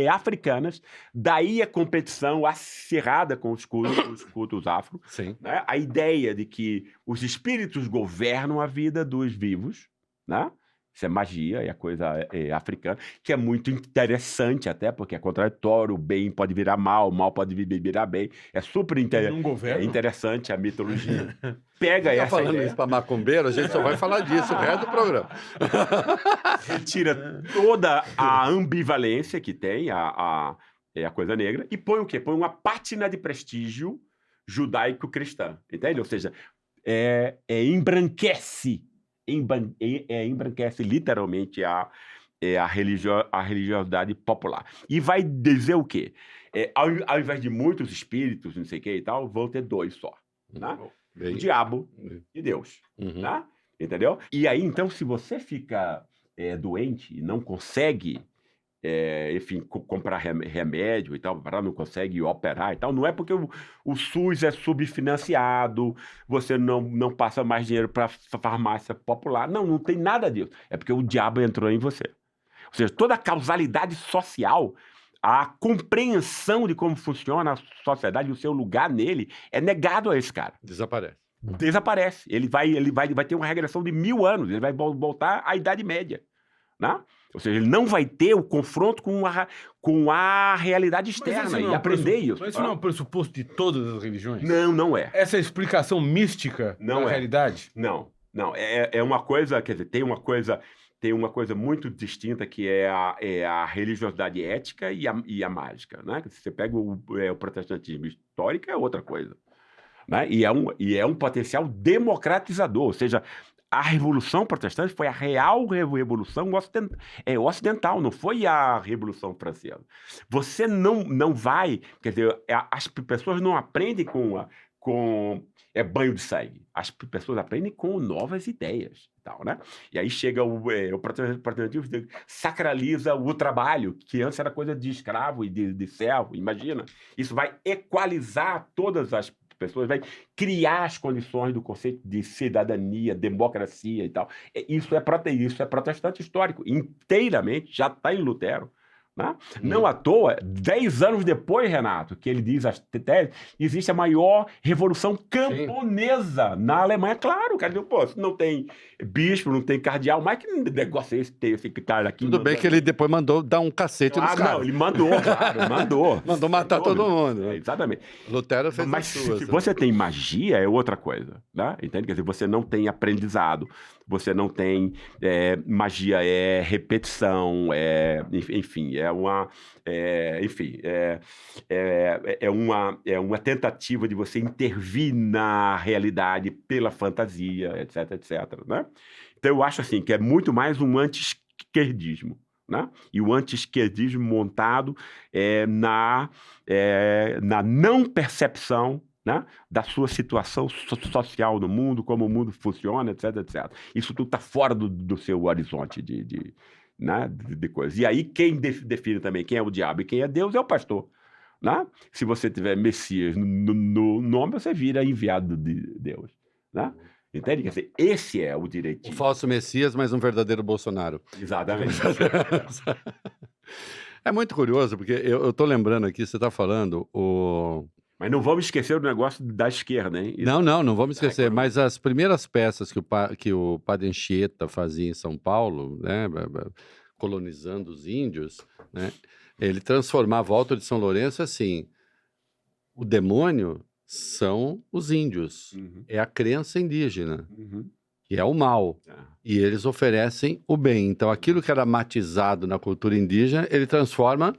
africanas, daí a competição acirrada com os cultos afro. Sim. Né? A ideia de que os espíritos governam a vida dos vivos, né? Isso é magia, é coisa africana, que é muito interessante até, porque é contraditório, o bem pode virar mal, o mal pode virar bem. É super interessante a mitologia. Pega essa falando ideia. Isso para macumbeiro, a gente só vai falar disso o resto do programa. Retira toda a ambivalência que tem a coisa negra e põe o quê? Põe uma pátina de prestígio judaico-cristã, entende? Ou seja, embranquece literalmente a religiosidade popular. E vai dizer o quê? Ao invés de muitos espíritos, não sei o que e tal, vão ter dois só. Né? O diabo e Deus. Né? Entendeu? E aí, então, se você fica doente e não consegue... enfim, comprar remédio e tal, não consegue operar e tal, não é porque o SUS é subfinanciado, você não passa mais dinheiro para farmácia popular, não tem nada disso, é porque o diabo entrou em você. Ou seja, toda a causalidade social, a compreensão de como funciona a sociedade e o seu lugar nele é negado a esse cara. Desaparece. Ele vai ter uma regressão de 1000 anos, ele vai voltar à Idade Média, né? Ou seja, ele não vai ter o confronto com a realidade externa e aprender isso. Mas isso não é um pressuposto de todas as religiões? Não é. Essa explicação mística da realidade? Não. É uma coisa, quer dizer, tem uma coisa muito distinta que é a religiosidade ética e a mágica, né? Se você pega o protestantismo histórico, é outra coisa. Né? E é um potencial democratizador, ou seja... A Revolução Protestante foi a real revolução ocidental, não foi a Revolução Francesa. Você não vai... Quer dizer, as pessoas não aprendem com banho de sangue. As pessoas aprendem com novas ideias. Tal, né? E aí chega o protestantismo, sacraliza o trabalho, que antes era coisa de escravo e de servo, imagina. Isso vai equalizar todas as pessoas, vai criar as condições do conceito de cidadania, democracia e tal. Isso é protestante histórico, inteiramente, já está em Lutero. Né? Não à toa, 10 anos depois, Renato, que ele diz as teses, existe a maior revolução camponesa na Alemanha. Claro, cara, se não tem bispo, não tem cardeal, mas que negócio é esse? Tem esse cara aqui. Tudo bem que ele depois mandou dar um cacete nos caras. Não, ele mandou, claro, mandou. Mandou matar todo mundo. Exatamente. Lutero fez mas se você tem magia, é outra coisa, né? Entende? Quer dizer, você não tem aprendizado, você não tem magia, é repetição, enfim, é uma tentativa de você intervir na realidade pela fantasia, etc, né? Então eu acho assim que é muito mais um anti-esquerdismo, né? E o anti-esquerdismo montado na não percepção, né, da sua situação social no mundo, como o mundo funciona, etc. Isso tudo está fora do seu horizonte de coisas. E aí quem define também quem é o diabo e quem é Deus é o pastor. né? Se você tiver Messias no nome, você vira enviado de Deus, né? Entende? Quer dizer, esse é o O direitinho. falso Messias, mas um verdadeiro Bolsonaro. Exatamente. É muito curioso, porque eu tô lembrando aqui, você tá falando, Mas não vamos esquecer o negócio da esquerda, hein? Não vamos esquecer, mas as primeiras peças que o Padre Anchieta fazia em São Paulo, né, colonizando os índios, né, ele transformava o Alto de São Lourenço assim, o demônio são os índios, Uhum, é a crença indígena, uhum. que é o mal, Ah, e eles oferecem o bem. Então, aquilo que era matizado na cultura indígena, ele transforma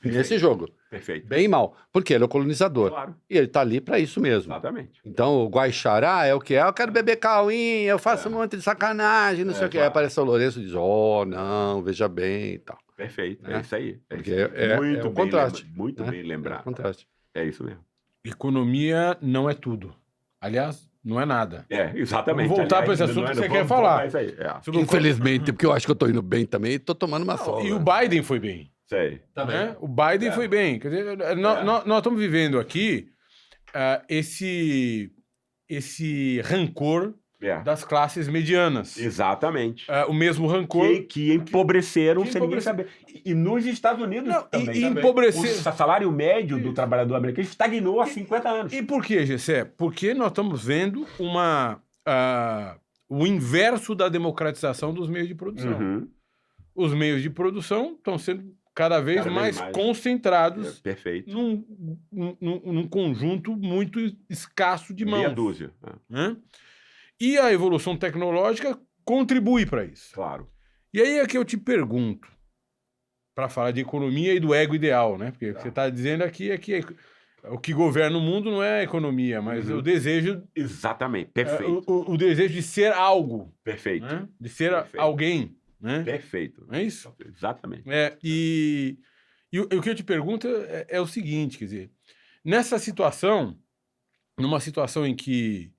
nesse jogo, perfeito. bem e mal, porque ele é o colonizador, Claro, e ele tá ali para isso mesmo. exatamente. Então, o Guaixará é o que é? Eu quero beber cauim, eu faço um monte de sacanagem, não sei o que. Aí claro. aparece o Lourenço e diz, não, veja bem e tal. Perfeito, Né? é isso aí. Porque isso aí. é o bem contraste, muito né? bem É o lembrado. contraste. É isso mesmo. Economia não é tudo. Aliás, não é nada. Exatamente. Vamos voltar para esse assunto que você quer falar. Isso aí. Sobre o- Infelizmente, porque eu acho que eu tô indo bem também e tô tomando uma Não, folga. e o Biden foi bem. Sei. Né? O Biden foi bem. Quer dizer, nós estamos vivendo aqui esse rancor das classes medianas. Exatamente. O mesmo rancor. Que empobreceram Que sem ninguém saber. E nos Estados Unidos Não, também. e empobrecer. O salário médio do trabalhador americano estagnou há 50 anos. E por quê, Gessé? Porque nós estamos vendo o inverso da democratização dos meios de produção. Uhum. Os meios de produção estão sendo cada vez mais concentrados Perfeito. num conjunto muito escasso de mãos. Meia dúzia. Né? E a evolução tecnológica contribui para isso. Claro. E aí é que eu te pergunto, para falar de economia e do ego ideal, né? Porque o que você está dizendo aqui é que o que governa o mundo não é a economia, mas o desejo... Exatamente. Perfeito. O desejo de ser algo. Perfeito. Né? De ser Perfeito. alguém. Né? Perfeito. É isso? Exatamente. E o que eu te pergunto é o seguinte, quer dizer, nessa situação, numa situação em que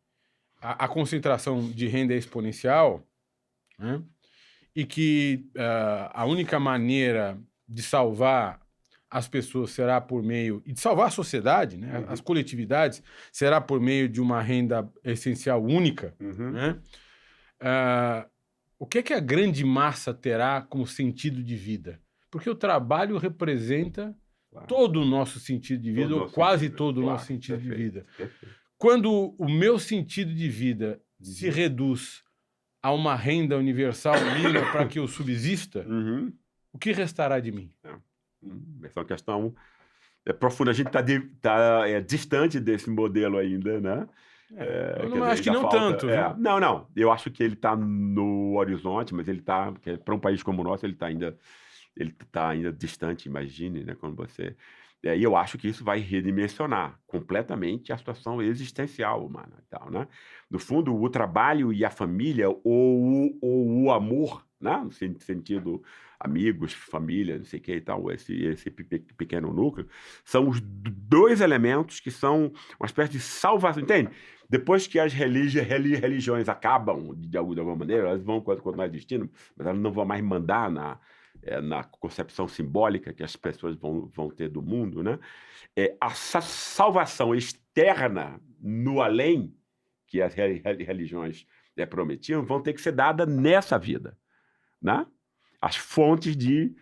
a concentração de renda é exponencial, né? E que a única maneira de salvar as pessoas será por meio... E de salvar a sociedade, né? As coletividades, será por meio de uma renda essencial única, né? O que é que a grande massa terá como sentido de vida? Porque o trabalho representa todo o nosso sentido de vida, ou quase todo o nosso sentido de vida. Perfeito. Quando o meu sentido de vida se reduz a uma renda universal mínima para que eu subsista, o que restará de mim? Essa é uma questão profunda. A gente está distante desse modelo ainda, né? Eu acho que não tanto. Não. Eu acho que ele está no horizonte, mas ele está, para um país como o nosso, ele está ainda distante, imagine, né? Quando você... E eu acho que isso vai redimensionar completamente a situação existencial humana e tal, né? No fundo, o trabalho e a família, ou o amor, né? No sentido amigos, família, não sei o que e tal, esse pequeno núcleo, são os dois elementos que são uma espécie de salvação, entende? Depois que as religiões acabam, de alguma maneira, elas vão continuar existindo, mas elas não vão mais mandar na concepção simbólica que as pessoas vão ter do mundo, né? A salvação externa no além que as religiões prometiam vão ter que ser dada nessa vida, né? As fontes de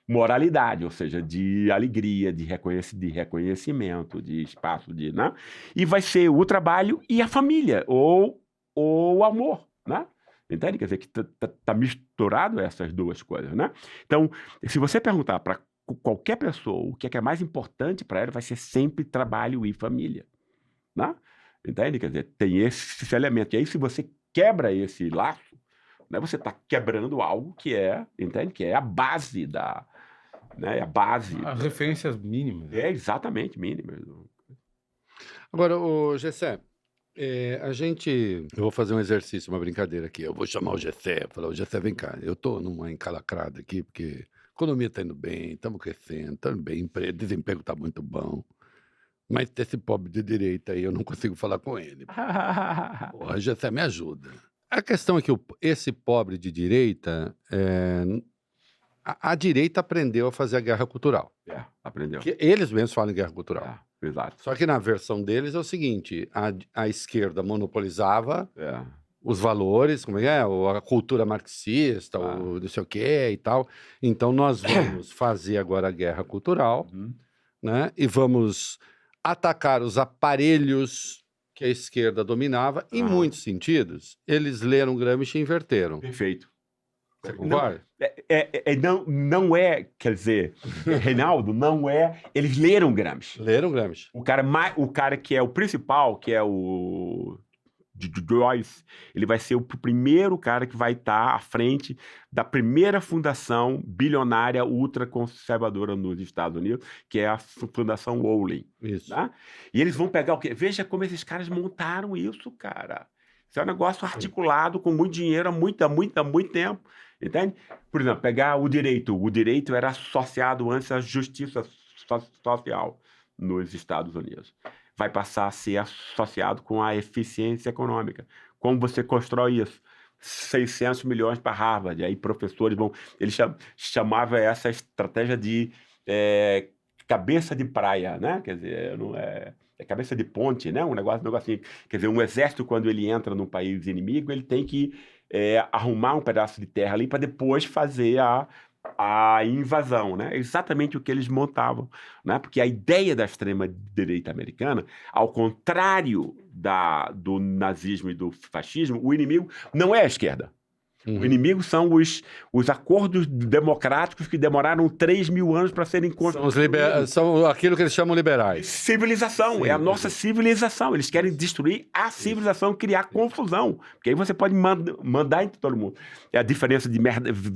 moralidade, ou seja, de alegria, de reconhecimento, de espaço, né? E vai ser o trabalho e a família, ou o amor, né? Entende? Quer dizer que tá misturado essas duas coisas, né? Então, se você perguntar para qualquer pessoa o que é mais importante para ela, vai ser sempre trabalho e família, né? Entende? Quer dizer, tem esse elemento. E aí, se você quebra esse laço, né, você está quebrando algo que entende? Que é a base da... Né, a base... As referências mínimas. Exatamente, mínimas. Agora, Gessé, eu vou fazer um exercício, uma brincadeira aqui. Eu vou chamar o Gessé, falar, Gessé, vem cá, eu estou numa encalacrada aqui, porque a economia está indo bem, estamos crescendo, estamos bem, desemprego está muito bom. Mas esse pobre de direita aí, eu não consigo falar com ele. Porra, Gessé, me ajuda. A questão é que esse pobre de direita, a direita aprendeu a fazer a guerra cultural. Aprendeu. Que eles mesmos falam em guerra cultural. Exato. Só que na versão deles é o seguinte, a esquerda monopolizava os valores, como é? A cultura marxista, o não sei o quê e tal. Então nós vamos fazer agora a guerra cultural, né? E vamos atacar os aparelhos que a esquerda dominava. Em muitos sentidos, eles leram Gramsci e inverteram. Perfeito. Você concorda? Não é, quer dizer, Reinaldo, não é. Eles leram Gramsci. Leram Gramsci. O cara que é o principal, que é o Joyce, ele vai ser o primeiro cara que vai estar à frente da primeira fundação bilionária ultraconservadora nos Estados Unidos, que é a Fundação Rowling. Isso. Tá? E eles vão pegar o quê? Veja como esses caras montaram isso, cara. Isso é um negócio articulado com muito dinheiro há muito tempo. Entende? Por exemplo, pegar o direito. O direito era associado antes à justiça social nos Estados Unidos. Vai passar a ser associado com a eficiência econômica. Como você constrói isso? 600 milhões para Harvard. Aí professores vão... Ele chamava essa estratégia de cabeça de praia, né? Quer dizer, não é cabeça de ponte, né? Um negócio assim. Quer dizer, um exército, quando ele entra num país inimigo, ele tem que arrumar um pedaço de terra ali para depois fazer a invasão, né? Exatamente o que eles montavam, né? Porque a ideia da extrema-direita americana, ao contrário do nazismo e do fascismo, o inimigo não é a esquerda. O inimigo são os acordos democráticos que demoraram 3.000 anos para serem construídos. São aquilo que eles chamam liberais. Civilização, é a nossa civilização. Eles querem destruir a civilização, criar confusão. Porque aí você pode mandar em todo mundo. É a diferença de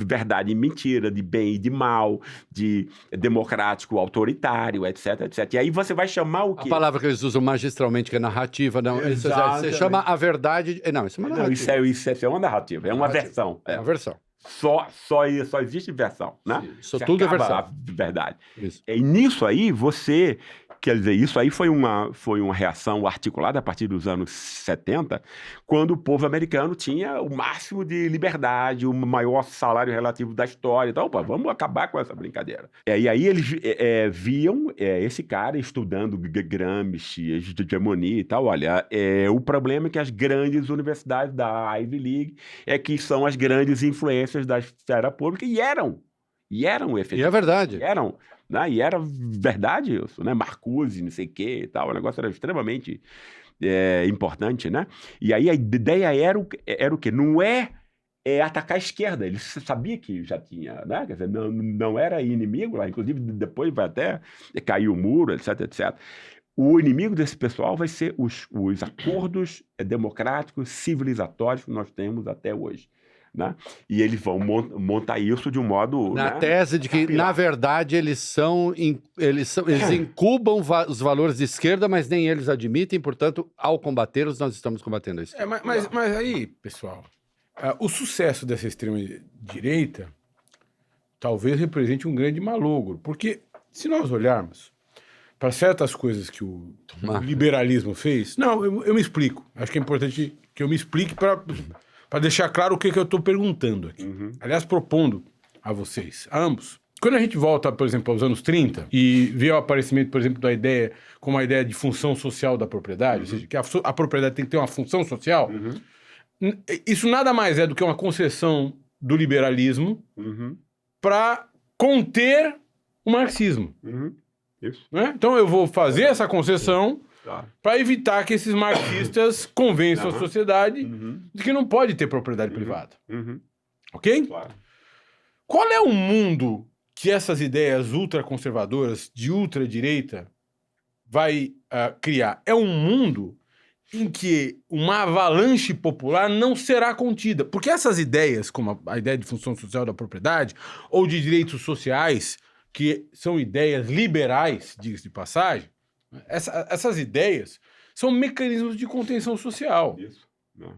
verdade e mentira, de bem e de mal, de democrático, autoritário, etc, etc. E aí você vai chamar o quê? A palavra que eles usam magistralmente, que é narrativa, não. Você chama a verdade... Não, isso é uma narrativa. Não, isso é uma narrativa, é uma versão. É uma versão. Só existe versão, né? Isso tudo é versão. A verdade. Isso. E nisso aí, quer dizer, isso aí foi uma reação articulada a partir dos anos 70, quando o povo americano tinha o máximo de liberdade, o maior salário relativo da história. Então, opa, vamos acabar com essa brincadeira. E aí eles viam esse cara estudando Gramsci, hegemonia e tal. Olha, o problema é que as grandes universidades da Ivy League que são as grandes influências da esfera pública e eram efetivamente. E é verdade. Eram. Né? E era verdade isso, né? Marcuse, não sei o quê e tal, o negócio era extremamente importante, né? E aí a ideia era o quê? Não atacar a esquerda, ele sabia que já tinha, né? Quer dizer, não era inimigo lá, inclusive depois vai até cair o muro, etc, etc. O inimigo desse pessoal vai ser os acordos democráticos, civilizatórios que nós temos até hoje. Né? E eles vão montar isso de um modo... Na tese de que, na verdade, eles incubam os valores de esquerda, mas nem eles admitem, portanto, ao combatê-los, nós estamos combatendo a esquerda. Mas aí, pessoal, o sucesso dessa extrema-direita talvez represente um grande malogro, porque se nós olharmos para certas coisas que o liberalismo fez... Não, eu me explico. Acho que é importante que eu me explique para deixar claro o que eu estou perguntando aqui. Aliás, propondo a vocês, a ambos. Quando a gente volta, por exemplo, aos anos 30 e vê o aparecimento, por exemplo, da ideia como a ideia de função social da propriedade, ou seja, que a propriedade tem que ter uma função social, isso nada mais é do que uma concessão do liberalismo para conter o marxismo. Isso. Né? Então eu vou fazer essa concessão para evitar que esses marxistas convençam a sociedade de que não pode ter propriedade privada. Ok? Claro. Qual é o mundo que essas ideias ultraconservadoras de ultradireita vai criar? É um mundo em que uma avalanche popular não será contida. Porque essas ideias, como a ideia de função social da propriedade ou de direitos sociais, que são ideias liberais, diga-se de passagem, essas ideias são mecanismos de contenção social. Isso.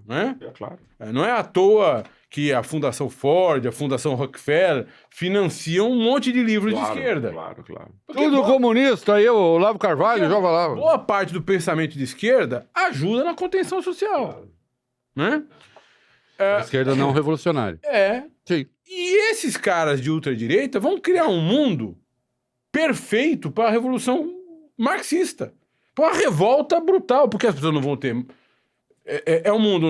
Não é? É claro. Não é à toa que a Fundação Ford, a Fundação Rockefeller financiam um monte de livros de esquerda. Claro. Tudo comunista, aí o Olavo Carvalho joga lá. Boa parte do pensamento de esquerda ajuda na contenção social. Né? A esquerda não revolucionária. Sim. E esses caras de ultradireita vão criar um mundo perfeito para a revolução marxista. Para uma revolta brutal, porque as pessoas não vão ter... É um mundo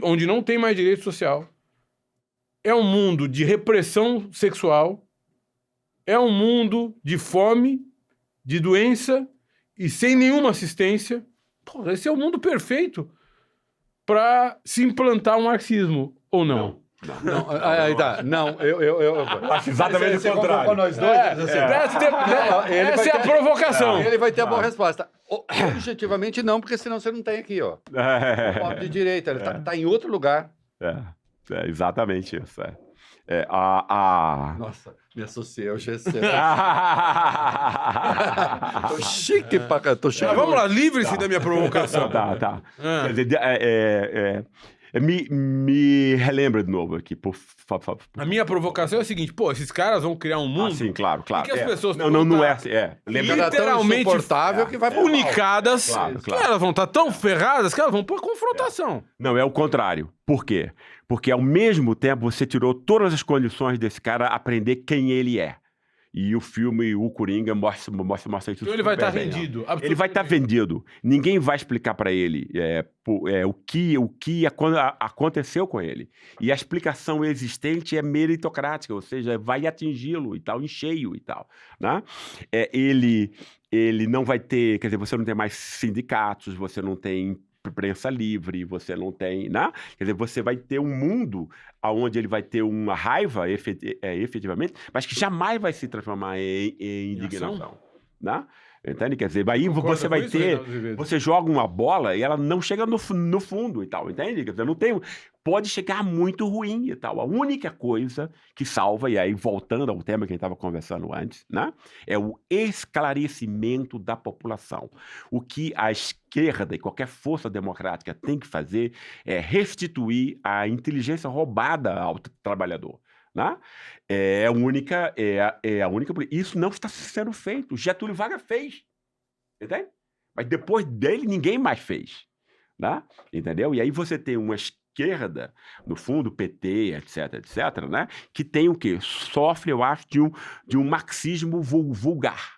onde não tem mais direito social. É um mundo de repressão sexual. É um mundo de fome, de doença e sem nenhuma assistência. Pô, esse é o mundo perfeito para se implantar o marxismo, ou não? Não, aí tá. Não, eu acho exatamente o contrário. Com nós dois, Essa é a provocação. Ele vai ter a boa resposta. Objetivamente não, porque senão você não tem aqui, ó. O pobre de direita, ele tá em outro lugar. É exatamente isso. Nossa, me associei ao GC. Tô chique pra cá, tô chique. Vamos lá, livre-se da minha provocação. Tá. Quer dizer, me relembra de novo aqui, por favor. A minha provocação é a seguinte, pô, esses caras vão criar um mundo... sim, claro. E que as pessoas Não é assim, literalmente insuportável que vai unicadas, Claro. que elas vão estar tão ferradas que elas vão por confrontação. Não, é o contrário. Por quê? Porque ao mesmo tempo você tirou todas as condições desse cara aprender quem ele é. E o filme, o Coringa, mostra isso. Então ele vai estar bem. vendido. Ele vai estar vendido. Ninguém vai explicar para ele o que aconteceu com ele. E a explicação existente é meritocrática, ou seja, vai atingi-lo e tal, em cheio e tal. Né? Ele não vai ter, quer dizer, você não tem mais sindicatos, você não tem imprensa livre, você não tem, né? Quer dizer, você vai ter um mundo onde ele vai ter uma raiva, efetivamente, mas que jamais vai se transformar em indignação, né? Entende? Quer dizer, aí você vai ter... Você joga uma bola e ela não chega no fundo e tal, entende? Quer dizer, não tem... Pode chegar muito ruim e tal. A única coisa que salva, e aí voltando ao tema que a gente estava conversando antes, né? É o esclarecimento da população. O que a esquerda e qualquer força democrática tem que fazer é restituir a inteligência roubada ao trabalhador. Né? É a única. Isso não está sendo feito. Getúlio Vargas fez. Entende? Mas depois dele, ninguém mais fez. Né? Entendeu? E aí você tem uma esquerda, no fundo, PT, etc., né? Que tem o quê? Sofre, eu acho, de um marxismo vulgar.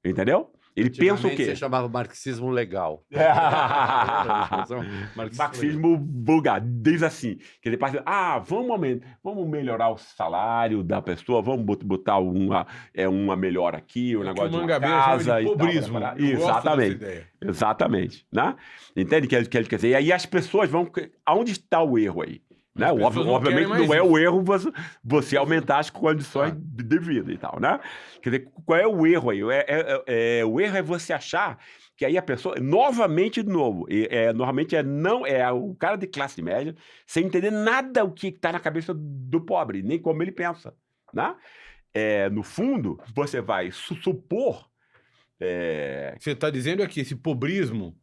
Entendeu? Ele pensa o quê? Você chamava marxismo legal. Marxismo vulgar. Diz assim, que ele passa, vamos melhorar o salário da pessoa, vamos botar uma melhor aqui, negócio de uma casa e pobrismo. Tal. Exatamente. Né? Entende? Quer dizer, e aí as pessoas vão... Aonde está o erro aí? Né? Obviamente não é o erro você aumentar as condições de vida e tal, né? Quer dizer, qual é o erro aí? O erro é você achar que aí a pessoa, normalmente o cara de classe média sem entender nada o que está na cabeça do pobre, nem como ele pensa, né? No fundo, você vai supor... Você está dizendo aqui, esse pobrismo,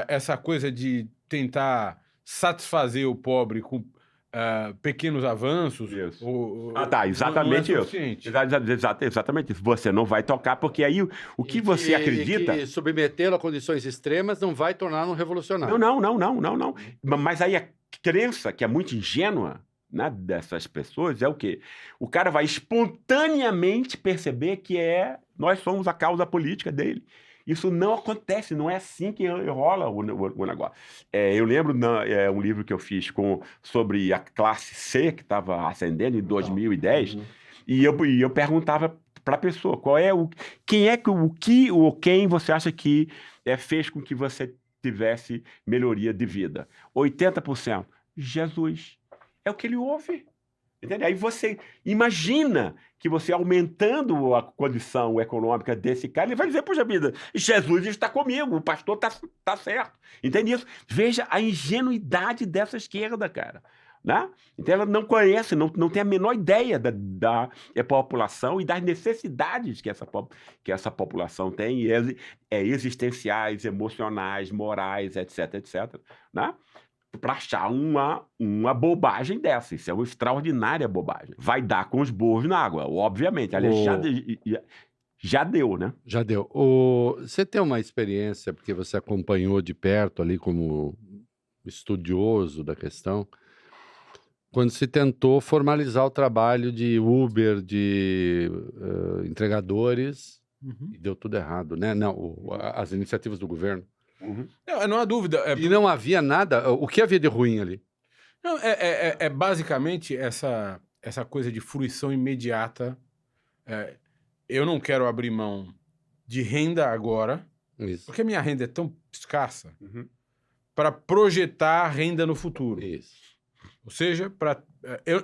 essa coisa de tentar satisfazer o pobre com pequenos avanços. Isso. Exatamente isso. Exatamente isso. Você não vai tocar, porque aí o que você acredita... E que submetê-lo a condições extremas não vai torná-lo um revolucionário. Não. Mas aí a crença, que é muito ingênua, né, dessas pessoas, é o quê? O cara vai espontaneamente perceber que nós somos a causa política dele. Isso não acontece, não é assim que rola o negócio. Eu lembro um livro que eu fiz sobre a classe C, que estava ascendendo em 2010, e eu perguntava para a pessoa, quem você acha que fez com que você tivesse melhoria de vida? 80%. Jesus. É o que ele ouve. Entende? Aí você imagina que você aumentando a condição econômica desse cara, ele vai dizer, poxa vida, Jesus está comigo, o pastor está certo. Entende isso? Veja a ingenuidade dessa esquerda, cara. Né? Então ela não conhece, não tem a menor ideia da população e das necessidades que essa população tem, existenciais, emocionais, morais, etc. Né? Para achar uma bobagem dessa. Isso é uma extraordinária bobagem. Vai dar com os burros na água, obviamente. Aliás, já deu, né? Já deu. Você tem uma experiência, porque você acompanhou de perto ali como estudioso da questão, Quando se tentou formalizar o trabalho de Uber, de entregadores, e deu tudo errado, né? Não, as iniciativas do governo. Não há dúvida. E não havia nada. O que havia de ruim ali? Não, basicamente essa coisa de fruição imediata. Eu não quero abrir mão de renda agora, Isso. porque a minha renda é tão escassa, para projetar renda no futuro. Isso. Ou seja,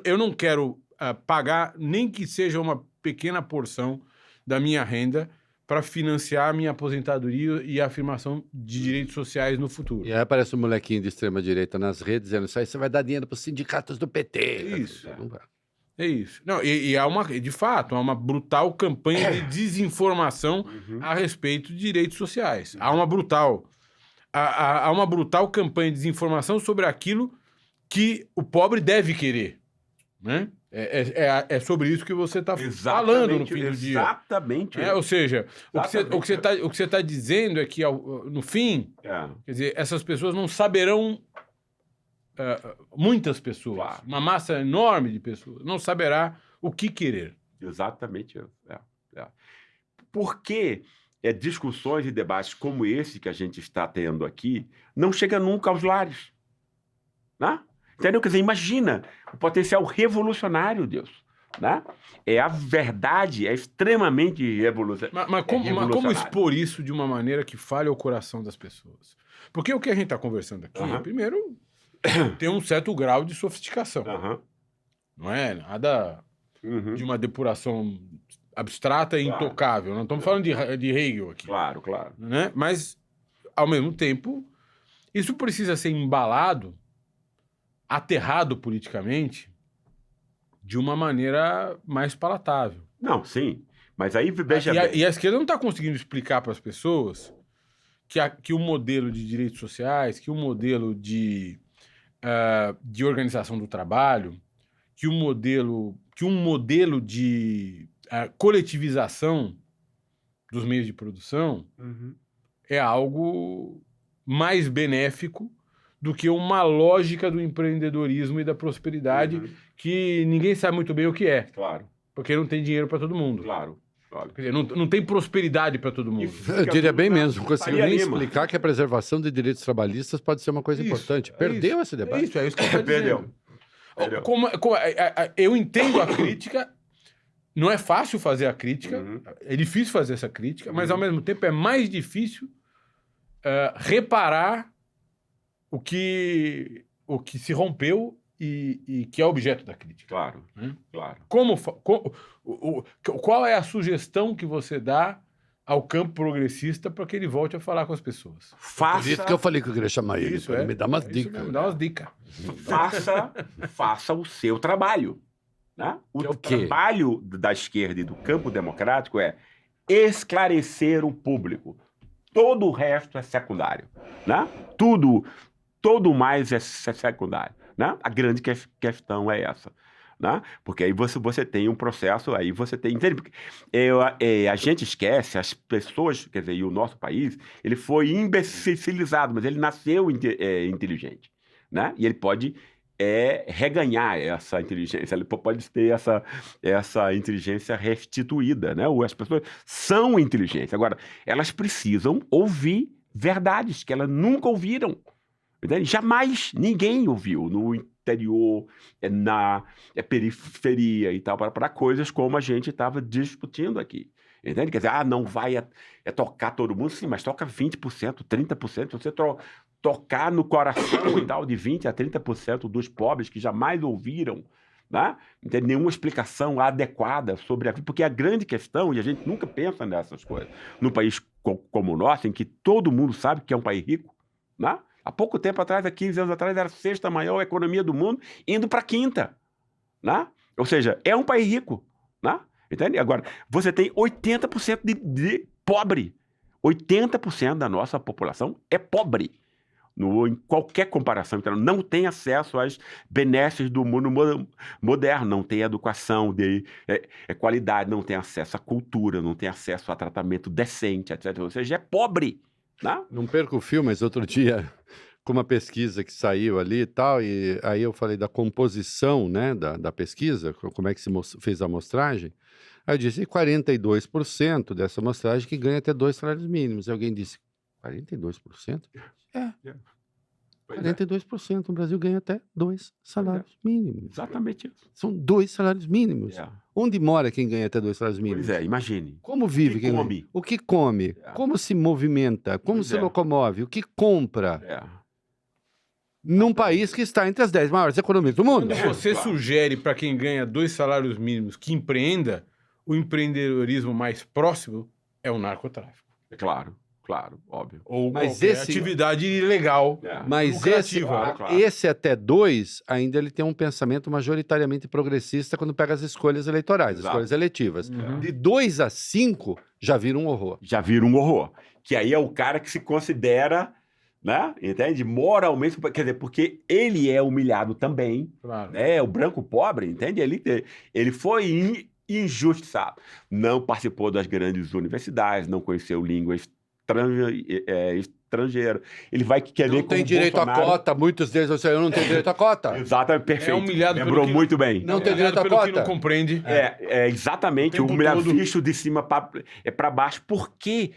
eu não quero pagar nem que seja uma pequena porção da minha renda para financiar a minha aposentadoria e a afirmação de direitos sociais no futuro. E aí aparece um molequinho de extrema-direita nas redes dizendo isso aí, você vai dar dinheiro para os sindicatos do PT. Isso. Não vai. É isso. Não, de fato, há uma brutal campanha de desinformação a respeito de direitos sociais. Há uma brutal campanha de desinformação sobre aquilo que o pobre deve querer, né? É sobre isso que você está falando no fim do dia. Exatamente. Ou seja, o que você está dizendo é que, no fim, quer dizer, essas pessoas não saberão, muitas pessoas, Claro. uma massa enorme de pessoas, não saberá o que querer. Exatamente. Por que discussões e debates como esse que a gente está tendo aqui não chegam nunca aos lares? Né? Entendeu? Quer dizer, imagina o potencial revolucionário, Deus. Né? A verdade é extremamente revolucionária. Mas como expor isso de uma maneira que fale ao coração das pessoas? Porque o que a gente está conversando aqui, primeiro, tem um certo grau de sofisticação. Não é nada de uma depuração abstrata e intocável. Não estamos falando de Hegel aqui. Claro. Né? Mas, ao mesmo tempo, isso precisa ser embalado, aterrado politicamente, de uma maneira mais palatável. Não, sim. Mas aí, veja bem... E a esquerda não está conseguindo explicar para as pessoas que o modelo de direitos sociais, que o modelo de organização do trabalho, que um modelo de coletivização dos meios de produção é algo mais benéfico do que uma lógica do empreendedorismo e da prosperidade que ninguém sabe muito bem o que é. Claro. Porque não tem dinheiro para todo mundo. Claro. Quer dizer, não tem prosperidade para todo mundo. Eu diria bem menos, não consigo nem explicar que a preservação de direitos trabalhistas pode ser uma coisa importante. Perdeu esse debate. É isso que eu estou dizendo. Perdeu. Eu entendo a crítica, não é fácil fazer a crítica, é difícil fazer essa crítica, mas ao mesmo tempo é mais difícil reparar o que se rompeu e que é objeto da crítica. Claro. Qual é a sugestão que você dá ao campo progressista para que ele volte a falar com as pessoas? Por isso que eu falei que eu queria chamar ele. Me dá umas dicas. Me dá umas dicas. Faça o seu trabalho. Né? O trabalho da esquerda e do campo democrático é esclarecer o público. Todo o resto é secundário. Né? Todo mais é secundário. Né? A grande questão é essa. Né? Porque aí você tem um processo, aí você tem... Entende? A gente esquece, as pessoas, quer dizer, e o nosso país, ele foi imbecilizado, mas ele nasceu inteligente. Né? E ele pode reganhar essa inteligência, ele pode ter essa inteligência restituída. Né? As pessoas são inteligentes. Agora, elas precisam ouvir verdades que elas nunca ouviram. Entende? Jamais ninguém ouviu no interior, na periferia e tal, para coisas como a gente estava discutindo aqui. Entende? Quer dizer, não vai tocar todo mundo, sim, mas toca 20%, 30%. Se você tocar no coração e tal, de 20% a 30% dos pobres que jamais ouviram, né? Não tem nenhuma explicação adequada sobre a vida, porque a grande questão, e a gente nunca pensa nessas coisas, num país como o nosso, em que todo mundo sabe que é um país rico, né? Há pouco tempo atrás, há 15 anos atrás, era a 6ª maior economia do mundo, indo para a 5ª. Né? Ou seja, é um país rico. Né? Entende? Agora, você tem 80% de pobre. 80% da nossa população é pobre. Em qualquer comparação, então, não tem acesso às benesses do mundo moderno, não tem educação de qualidade, não tem acesso à cultura, não tem acesso a tratamento decente, etc. Ou seja, é pobre. Não perco o fio, mas outro dia, com uma pesquisa que saiu ali e tal, e aí eu falei da composição, né, da pesquisa, como é que se fez a amostragem. Aí eu disse, 42% dessa amostragem que ganha até 2 salários mínimos. E alguém disse, 42%? É. 42% no Brasil ganha até 2 salários mínimos. Exatamente isso. São 2 salários mínimos. Onde mora quem ganha até 2 salários mínimos? Pois é, imagine. Como vive? O que come? O que come? Como se movimenta? Como se locomove? O que compra? Num país que está entre as 10 maiores economias do mundo. Quando você sugere para quem ganha 2 salários mínimos que empreenda, o empreendedorismo mais próximo é o narcotráfico. Claro, óbvio. Ou qualquer atividade ilegal. Mas esse até 2, ainda ele tem um pensamento majoritariamente progressista quando pega as escolhas eleitorais, as escolhas eletivas. De 2 a 5, já vira um horror. Já vira um horror. Que aí é o cara que se considera, né? Entende? Moralmente, quer dizer, porque ele é humilhado também. Claro. Né? O branco pobre, entende? Ele foi injustiçado. Não participou das grandes universidades, não conheceu línguas estrangeiro. Ele vai querer... Não tem direito à cota. Muitos deles vão dizer, eu não tenho direito à cota. Exatamente, perfeito. É humilhado. Lembrou muito bem. Não tem direito à cota. Que não compreende. É exatamente. O humilhado visto de cima para baixo. Por que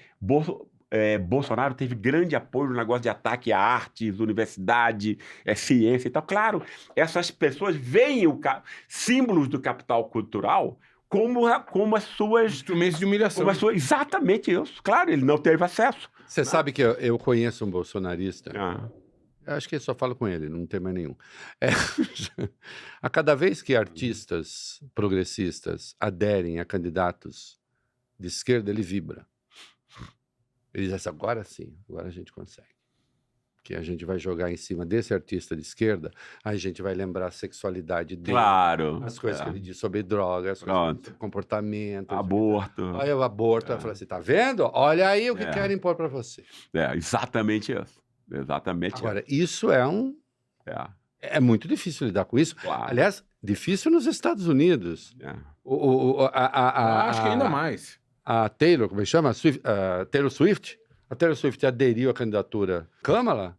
Bolsonaro teve grande apoio no negócio de ataque a artes, universidade, ciência e tal? Claro, essas pessoas veem símbolos do capital cultural como as suas... instrumentos de humilhação. Exatamente isso. Claro, ele não teve acesso. Você sabe que eu conheço um bolsonarista. Eu acho que eu só falo com ele, não tem mais nenhum. A cada vez que artistas progressistas aderem a candidatos de esquerda, ele vibra. Ele diz assim, agora sim, agora a gente consegue. Que a gente vai jogar em cima desse artista de esquerda, a gente vai lembrar a sexualidade dele. Claro. As coisas que ele diz sobre drogas, sobre comportamento. Aborto. Aí o aborto, vai falar assim, tá vendo? Olha aí o que querem impor para você. Exatamente isso. Exatamente. Agora, isso é é muito difícil lidar com isso. Claro. Aliás, difícil nos Estados Unidos. Acho que ainda mais. A Taylor, como é que chama? Taylor Swift. A Taylor Swift aderiu à candidatura Câmara.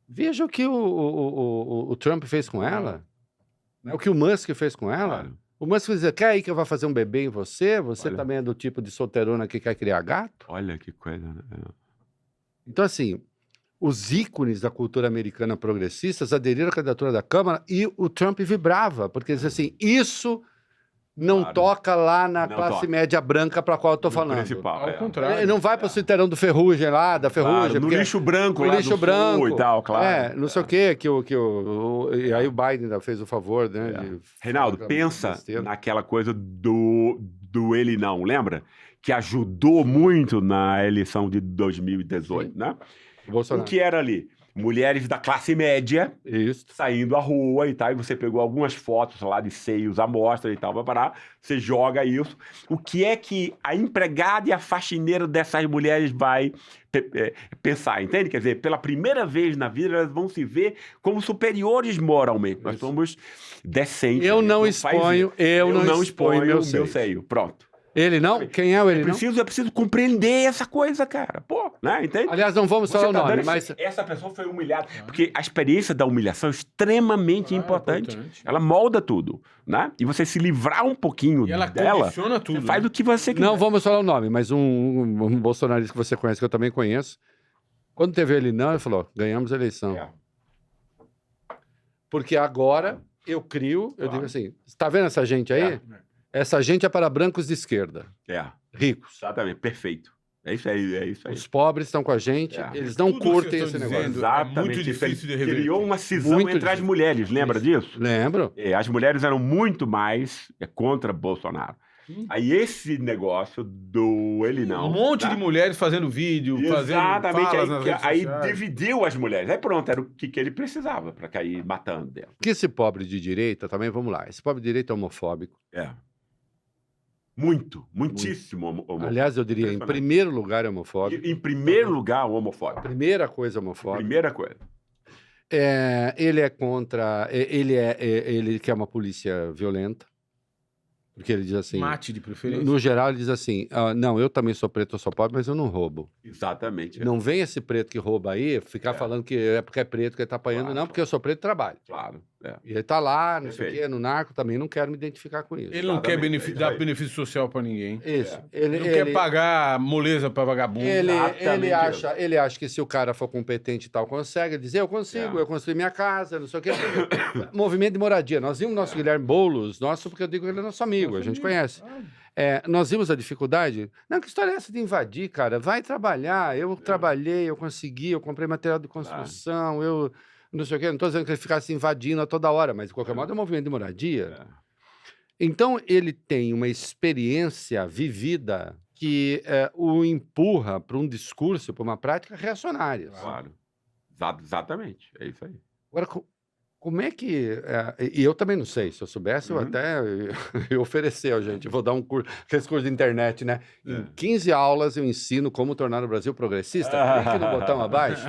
Veja o que o Trump fez com ela. O que o Musk fez com ela. Claro. O Musk vai dizer, quer aí que eu vou fazer um bebê em você? Você também é do tipo de solteirona que quer criar gato? Olha que coisa, né? Então, assim, os ícones da cultura americana progressistas aderiram à candidatura da Câmara e o Trump vibrava, porque dizia assim, isso... Não toca lá na classe média branca para a qual eu estou falando. Principal, Ao contrário. Ele não vai para o citerão do Ferrugem lá, da Ferrugem. Claro, no lixo branco, no lixo branco e tal, claro. Não sei o quê, e aí o Biden ainda fez o favor, né? Reinaldo, pensa naquela coisa do ele não, lembra? Que ajudou muito na eleição de 2018, né? O que era ali? Mulheres da classe média saindo à rua e tal, e você pegou algumas fotos lá de seios à mostra e tal, vai parar, você joga isso. O que é que a empregada e a faxineira dessas mulheres vai pensar, entende? Quer dizer, pela primeira vez na vida, elas vão se ver como superiores moralmente. Nós somos decentes. Eu não exponho meu seio. Pronto. Ele não? Quem é o ele não? É preciso compreender essa coisa, cara. Pô, né? Entende? Aliás, não vamos falar o nome, mas... Essa pessoa foi humilhada. Porque a experiência da humilhação é extremamente importante. Ela molda tudo, né? E você se livrar um pouquinho dela... condiciona tudo. Você faz o que você quiser. Não vamos falar o nome, mas um bolsonarista que você conhece, que eu também conheço, quando teve ele não, ele falou, ganhamos a eleição. Porque agora eu crio, eu digo assim, tá vendo essa gente aí? Essa gente é para brancos de esquerda. Ricos. Exatamente, perfeito. É isso aí. Os pobres estão com a gente, eles não curtem esse negócio. Exatamente. É muito difícil de reverter. Criou uma cisão entre as mulheres, lembra disso? Lembro. As mulheres eram muito mais contra Bolsonaro. Aí esse negócio do ele não... Um monte de mulheres fazendo vídeo, exatamente, fazendo falas nas redes aí sociais. Dividiu as mulheres. Aí pronto, era o que ele precisava para cair matando dela. Porque esse pobre de direita, também, vamos lá, esse pobre de direita é homofóbico. Muitíssimo homofóbico. Aliás, eu diria, em primeiro lugar é homofóbico. Em primeiro lugar, homofóbico. Primeira coisa homofóbica. Primeira coisa. Ele é contra... Ele quer uma polícia violenta. Porque ele diz assim... Mate de preferência. No geral, ele diz assim, não, eu também sou preto, eu sou pobre, mas eu não roubo. Exatamente. Não vem esse preto que rouba aí ficar falando que é porque é preto que ele tá apanhando, Claro. não, porque eu sou preto e trabalho. Claro. E ele tá lá, não sei o Perfeito. quê, no narco, também não quero me identificar com isso. Ele não quer Exatamente, é isso dar aí. benefício social pra ninguém. Isso. Ele não quer pagar moleza pra vagabundo. Ele acha que se o cara for competente e tal, consegue. Ele diz, eu consigo, eu construí minha casa, não sei o quê. Movimento de moradia. Nós vimos nosso Guilherme Boulos, porque eu digo que ele é nosso amigo, a gente conhece. Nós vimos a dificuldade. Não, que história é essa de invadir, cara? Vai trabalhar. Eu trabalhei, eu consegui, eu comprei material de construção, eu não sei o quê. Não estou dizendo que ele ficasse invadindo a toda hora, mas de qualquer modo é um movimento de moradia. Então, ele tem uma experiência vivida que o empurra para um discurso, para uma prática reacionária. Claro. Exatamente. É isso aí. Agora, como é que... e eu também não sei. Se eu soubesse, eu até eu oferecer, gente. Vou dar um curso, aqueles cursos de internet, né? Em 15 aulas eu ensino como tornar o Brasil progressista. Clique no botão abaixo.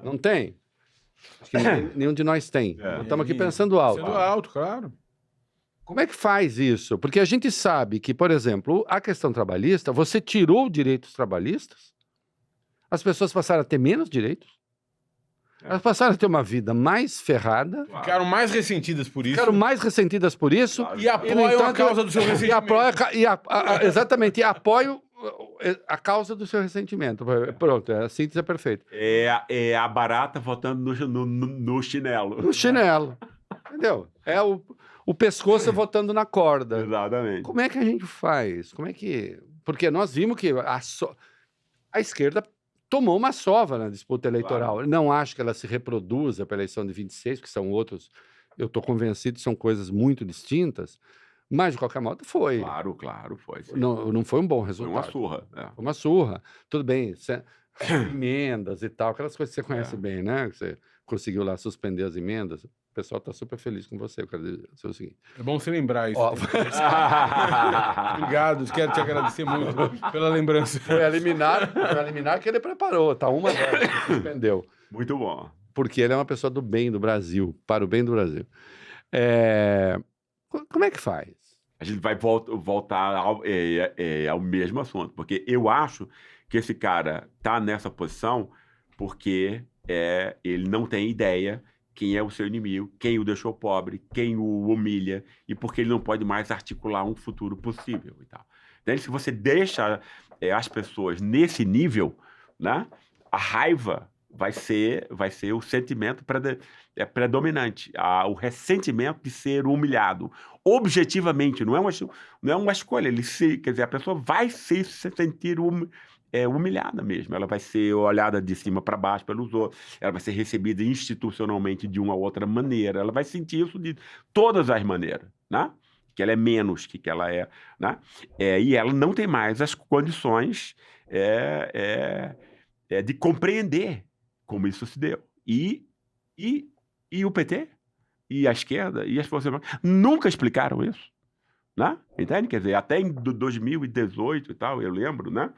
Não tem. Acho que nenhum de nós tem. Estamos aqui pensando alto. Pensando alto, claro. Como é que faz isso? Porque a gente sabe que, por exemplo, a questão trabalhista, você tirou direitos trabalhistas, as pessoas passaram a ter menos direitos, elas passaram a ter uma vida mais ferrada, Ficaram mais ressentidas por isso. ficaram mais ressentidas por isso. E apoiam a causa do seu ressentimento. Exatamente, e apoiam a causa do seu ressentimento. Pronto, a síntese é perfeita. É a barata votando no chinelo. No chinelo, entendeu? É o pescoço votando na corda. Exatamente. Como é que a gente faz? Porque nós vimos que a esquerda tomou uma sova na disputa eleitoral. Claro. Não acho que ela se reproduza para a eleição de 26, que são outros, eu estou convencido que são coisas muito distintas, mas, de qualquer modo, foi. Claro, foi. Sim. Não foi um bom Foi resultado. uma surra. Foi uma surra. Tudo bem, emendas e tal, aquelas coisas que você conhece bem, né? Que você conseguiu lá suspender as emendas. O pessoal está super feliz com você. Eu quero dizer o seguinte. É bom você lembrar isso. Ó, Obrigado, quero te agradecer muito pela lembrança. foi a liminar que ele preparou, tá? Uma delas, suspendeu. Muito bom. Porque ele é uma pessoa do bem do Brasil, para o bem do Brasil. Como é que faz? A gente vai voltar ao mesmo assunto, porque eu acho que esse cara tá nessa posição porque ele não tem ideia quem é o seu inimigo, quem o deixou pobre, quem o humilha, e porque ele não pode mais articular um futuro possível e tal. Então, se você deixa as pessoas nesse nível, né, a raiva vai ser o sentimento predominante, o ressentimento de ser humilhado. Objetivamente, não é uma escolha, quer dizer, a pessoa vai se sentir humilhada mesmo, ela vai ser olhada de cima para baixo pelos outros, ela vai ser recebida institucionalmente de uma outra maneira, ela vai sentir isso de todas as maneiras, né? Que ela é menos que ela é, né? E ela não tem mais as condições de compreender como isso se deu. E o PT, e a esquerda, e as forças nunca explicaram isso, né? Entende? Quer dizer, até em 2018 e tal, eu lembro, né?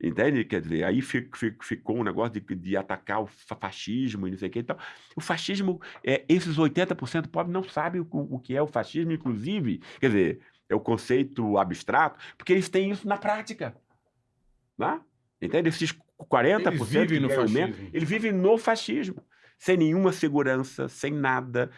Entende? Quer dizer, aí ficou um negócio de atacar o fascismo e não sei o que e tal. O fascismo, esses 80% pobres não sabem o que é o fascismo, inclusive, quer dizer, é o conceito abstrato, porque eles têm isso na prática, né? Entende? Esses 40% Eles vivem no fascismo. Eles vivem no fascismo, sem nenhuma segurança, sem nada,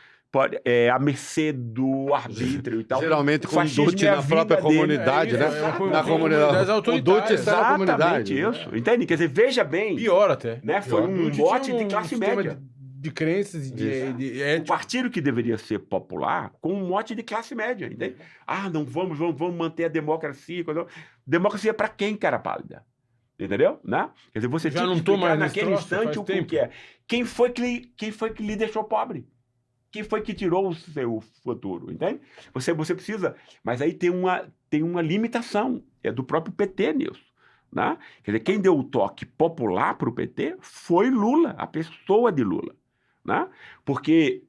à mercê do arbítrio e tal. Geralmente com o Dutch na própria comunidade, né? Na comunidade autoritária. O Dutch está na comunidade. Exatamente isso. Entende? Quer dizer, veja bem. Pior até. Né? Foi um mote de classe média. De crenças, de ética. O partido que deveria ser popular com um mote de classe média. Entende? Não vamos manter a democracia. Democracia para quem, cara pálida? Entendeu? Né? Quer dizer, você já tinha não que explicar mais naquele instante o que é. Quem foi que lhe deixou pobre? Quem foi que tirou o seu futuro, entende? Você precisa... Mas aí tem uma limitação, do próprio PT nisso, né? Quer dizer, quem deu o toque popular para o PT foi Lula, a pessoa de Lula, né? Porque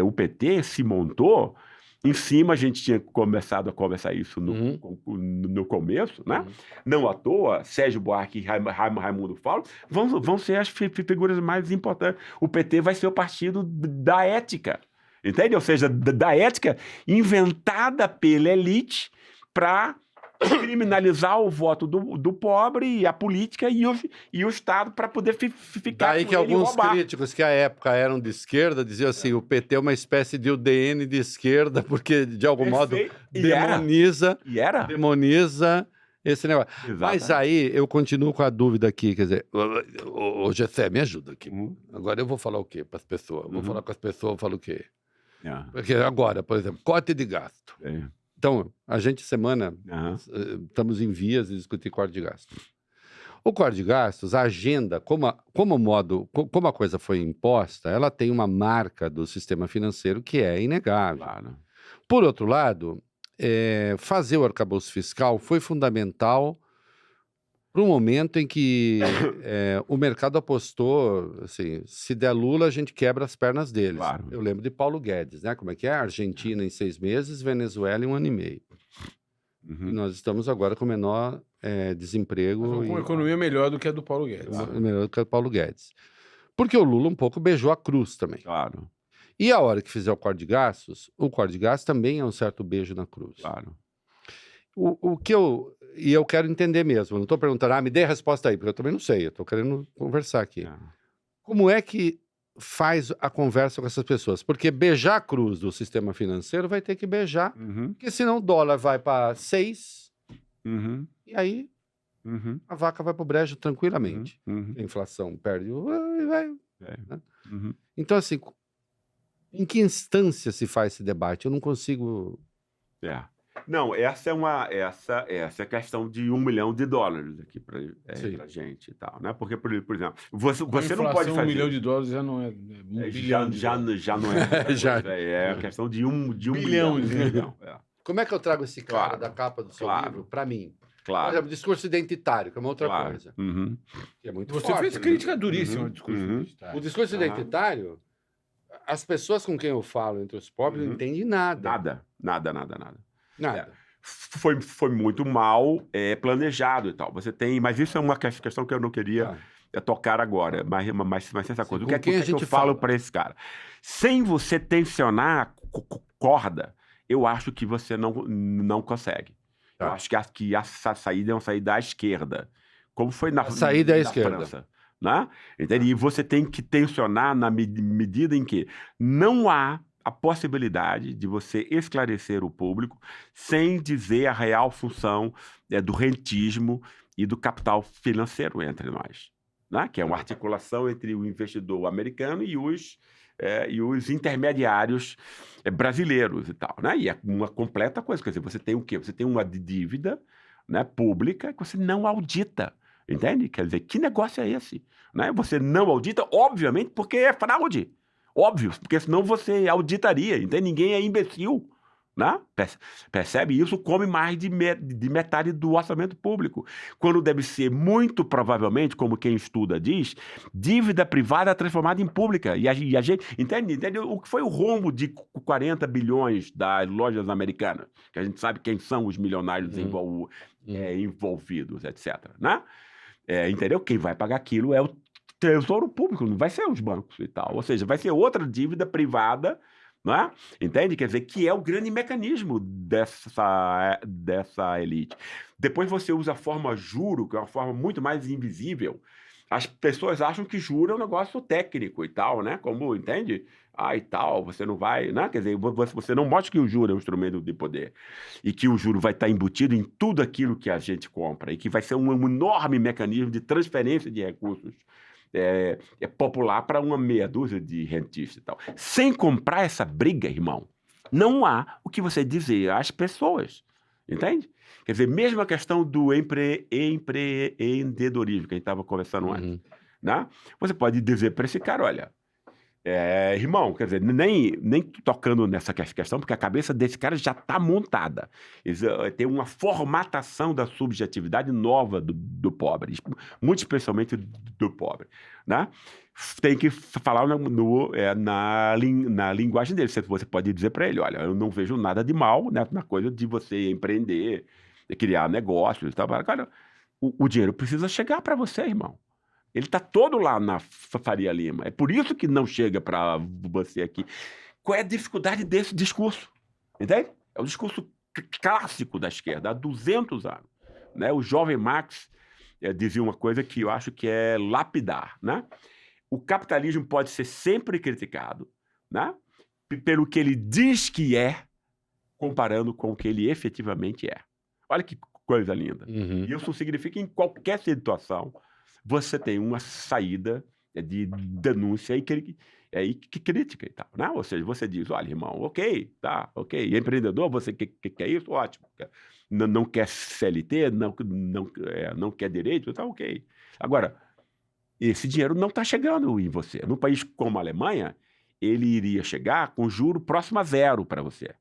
o PT se montou em cima, a gente tinha começado a conversar isso no começo, né? Não à toa, Sérgio Buarque e Raimundo Fauro vão ser as figuras mais importantes. O PT vai ser o partido da ética, Entende? Ou seja, da ética inventada pela elite para criminalizar o voto do pobre e a política e o Estado para poder ficar Daí com que ele e alguns roubar. críticos que à época eram de esquerda diziam assim, o PT é uma espécie de UDN de esquerda, porque de algum modo demoniza esse negócio. Exatamente. Mas aí eu continuo com a dúvida aqui, quer dizer, ô Gessé, me ajuda aqui. Agora eu vou falar o quê para as pessoas? Vou falar com as pessoas, eu falo o quê? Porque agora, por exemplo, corte de gasto. Então, a gente, semana, estamos em vias de discutir corte de gastos. O corte de gastos, a agenda, como a coisa foi imposta, ela tem uma marca do sistema financeiro que é inegável. Claro. Por outro lado, fazer o arcabouço fiscal foi fundamental para um momento em que o mercado apostou, assim, se der Lula, a gente quebra as pernas deles. Claro. Eu lembro de Paulo Guedes, né? Como é que é? Argentina em 6 meses, Venezuela em 1 ano e meio. E nós estamos agora com o menor desemprego. Com uma economia melhor do que a do Paulo Guedes. Melhor do que a do Paulo Guedes. Porque o Lula um pouco beijou a cruz também. Claro. E a hora que fizer o corte de gastos também é um certo beijo na cruz. Claro. E eu quero entender mesmo, eu não estou perguntando, me dê a resposta aí, porque eu também não sei, eu estou querendo conversar aqui. Como é que faz a conversa com essas pessoas? Porque beijar a cruz do sistema financeiro vai ter que beijar, porque senão o dólar vai para 6, e aí a vaca vai para o brejo tranquilamente. A inflação perde e vai. Né? Então, assim, em que instância se faz esse debate? Eu não consigo... Não, essa é a questão de $1 milhão aqui pra gente e tal, né? Porque, por exemplo, você não pode fazer... $1 milhão já não é... Já não é. É a questão de um bilhão. Como é que eu trago esse cara da capa do seu livro para mim? Claro. Por exemplo, discurso identitário, que é uma outra coisa. Que é muito Você forte, fez crítica duríssima ao discurso O identitário. discurso identitário, as pessoas com quem eu falo entre os pobres não entendem nada. Nada. Foi muito mal mas isso é uma questão que eu não queria tocar agora. Mas essa coisa. O que é que eu falo para esse cara? Sem você tensionar corda, eu acho que você não consegue. Eu acho que a saída é uma saída à esquerda. Como foi na saída à esquerda. França. Né? E você tem que tensionar na medida em que não há a possibilidade de você esclarecer o público sem dizer a real função do rentismo e do capital financeiro entre nós, né? Que é uma articulação entre o investidor americano e os intermediários brasileiros e tal, né? E é uma completa coisa, quer dizer, você tem o quê? Você tem uma dívida, né, pública que você não audita, entende? Quer dizer, que negócio é esse? Né? Você não audita, obviamente, porque é fraude. Óbvio, porque senão você auditaria, entende? Ninguém é imbecil, né? Percebe? Isso come mais de metade do orçamento público, quando deve ser, muito provavelmente, como quem estuda diz, dívida privada transformada em pública. E a gente, entende? O que foi o rombo de 40 bilhões das lojas americanas, que a gente sabe quem são os milionários envolvidos, etc. Né? Entendeu? Quem vai pagar aquilo é o Tesouro Público, não vai ser os bancos e tal. Ou seja, vai ser outra dívida privada, não é? Entende? Quer dizer, que é o grande mecanismo dessa elite. Depois você usa a forma juro, que é uma forma muito mais invisível. As pessoas acham que juro é um negócio técnico e tal, né? Como, entende? E tal, você não vai, né? Quer dizer, você não mostra que o juro é um instrumento de poder e que o juro vai estar embutido em tudo aquilo que a gente compra e que vai ser um enorme mecanismo de transferência de recursos popular para uma meia dúzia de rentistas e tal. Sem comprar essa briga, irmão, não há o que você dizer às pessoas, entende? Quer dizer, mesmo a questão do empreendedorismo que a gente estava conversando antes, né? Você pode dizer para esse cara, olha, irmão, quer dizer, nem tocando nessa questão, porque a cabeça desse cara já está montada. Tem uma formatação da subjetividade nova do pobre, muito especialmente do pobre, né? Tem que falar na linguagem dele. Você pode dizer para ele, olha, eu não vejo nada de mal, né, na coisa de você empreender, de criar negócios e tal. Cara, o dinheiro precisa chegar para você, irmão. Ele está todo lá na Faria Lima. É por isso que não chega para você aqui. qual é a dificuldade desse discurso? Entende? É o discurso clássico da esquerda, há 200 anos. Né? O jovem Marx dizia uma coisa que eu acho que é lapidar. Né? O capitalismo pode ser sempre criticado, né? Pelo que ele diz que é, comparando com o que ele efetivamente é. Olha que coisa linda. Uhum. Isso significa que em qualquer situação você tem uma saída de denúncia e crítica e tal, né? Ou seja, você diz, olha, irmão, ok, empreendedor, você quer isso? Ótimo. Não quer CLT, não quer direito, tá ok. Agora, esse dinheiro não está chegando em você. Num país como a Alemanha, ele iria chegar com juro próximo a zero para você.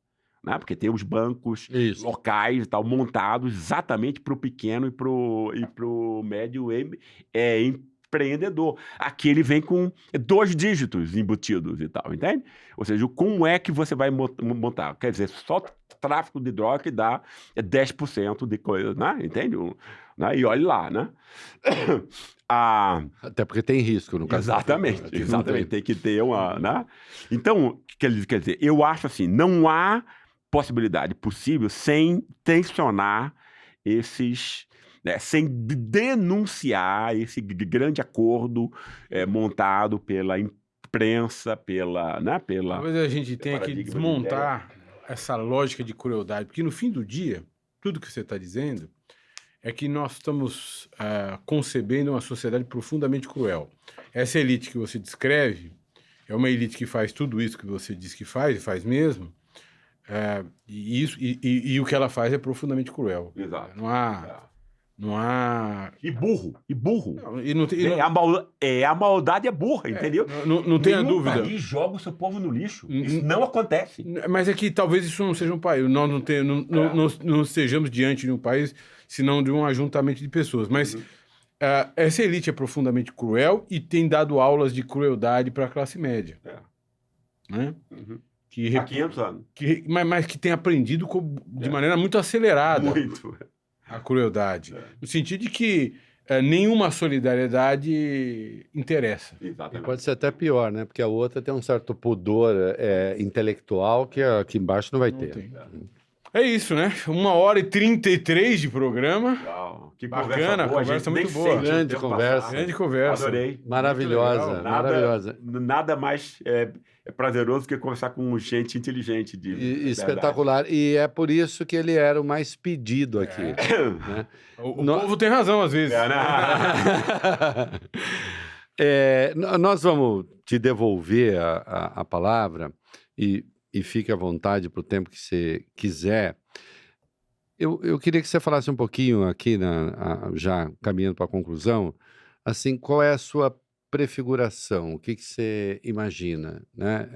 Né? Porque tem os bancos locais e tal, montados exatamente para o pequeno e para o médio empreendedor. Aqui ele vem com 2 dígitos embutidos e tal, entende? Ou seja, como é que você vai montar? Quer dizer, só tráfico de droga que dá 10% de coisa, né? Entende? Né? E olha lá, né? Até porque tem risco, no caso. Exatamente. Tem que ter uma... Né? Então, quer dizer, eu acho assim, não há possibilidade possível sem tensionar esses... Né, sem denunciar esse grande acordo montado pela imprensa, Talvez a gente tenha que desmontar essa lógica de crueldade, porque no fim do dia, tudo que você está dizendo é que nós estamos concebendo uma sociedade profundamente cruel. Essa elite que você descreve é uma elite que faz tudo isso que você diz que faz, e faz mesmo, e o que ela faz é profundamente cruel. Exato. Não há... E burro. Não, a maldade é burra, entendeu? Não tenha dúvida. Nenhum país joga o seu povo no lixo. Isso não acontece. Mas é que talvez isso não seja um país. Nós não estejamos diante de um país, senão de um ajuntamento de pessoas. Mas essa elite é profundamente cruel e tem dado aulas de crueldade para a classe média. Né? Uhum. Há 500 anos. Mas que tem aprendido de maneira muito acelerada. Muito. A crueldade. No sentido de que nenhuma solidariedade interessa. E pode ser até pior, né? Porque a outra tem um certo pudor intelectual que aqui embaixo não vai ter. É isso, né? 1h33 de programa. Uau, que bacana, conversa muito boa. Grande conversa. Adorei. Maravilhosa. Nada mais prazeroso que conversar com gente inteligente. Espetacular. Verdade. E é por isso que ele era o mais pedido aqui. Né? O povo tem razão, às vezes. Nós vamos te devolver a palavra e fique à vontade para o tempo que você quiser. Eu queria que você falasse um pouquinho aqui, já caminhando para a conclusão, assim, qual é a sua prefiguração? O que você imagina? Né?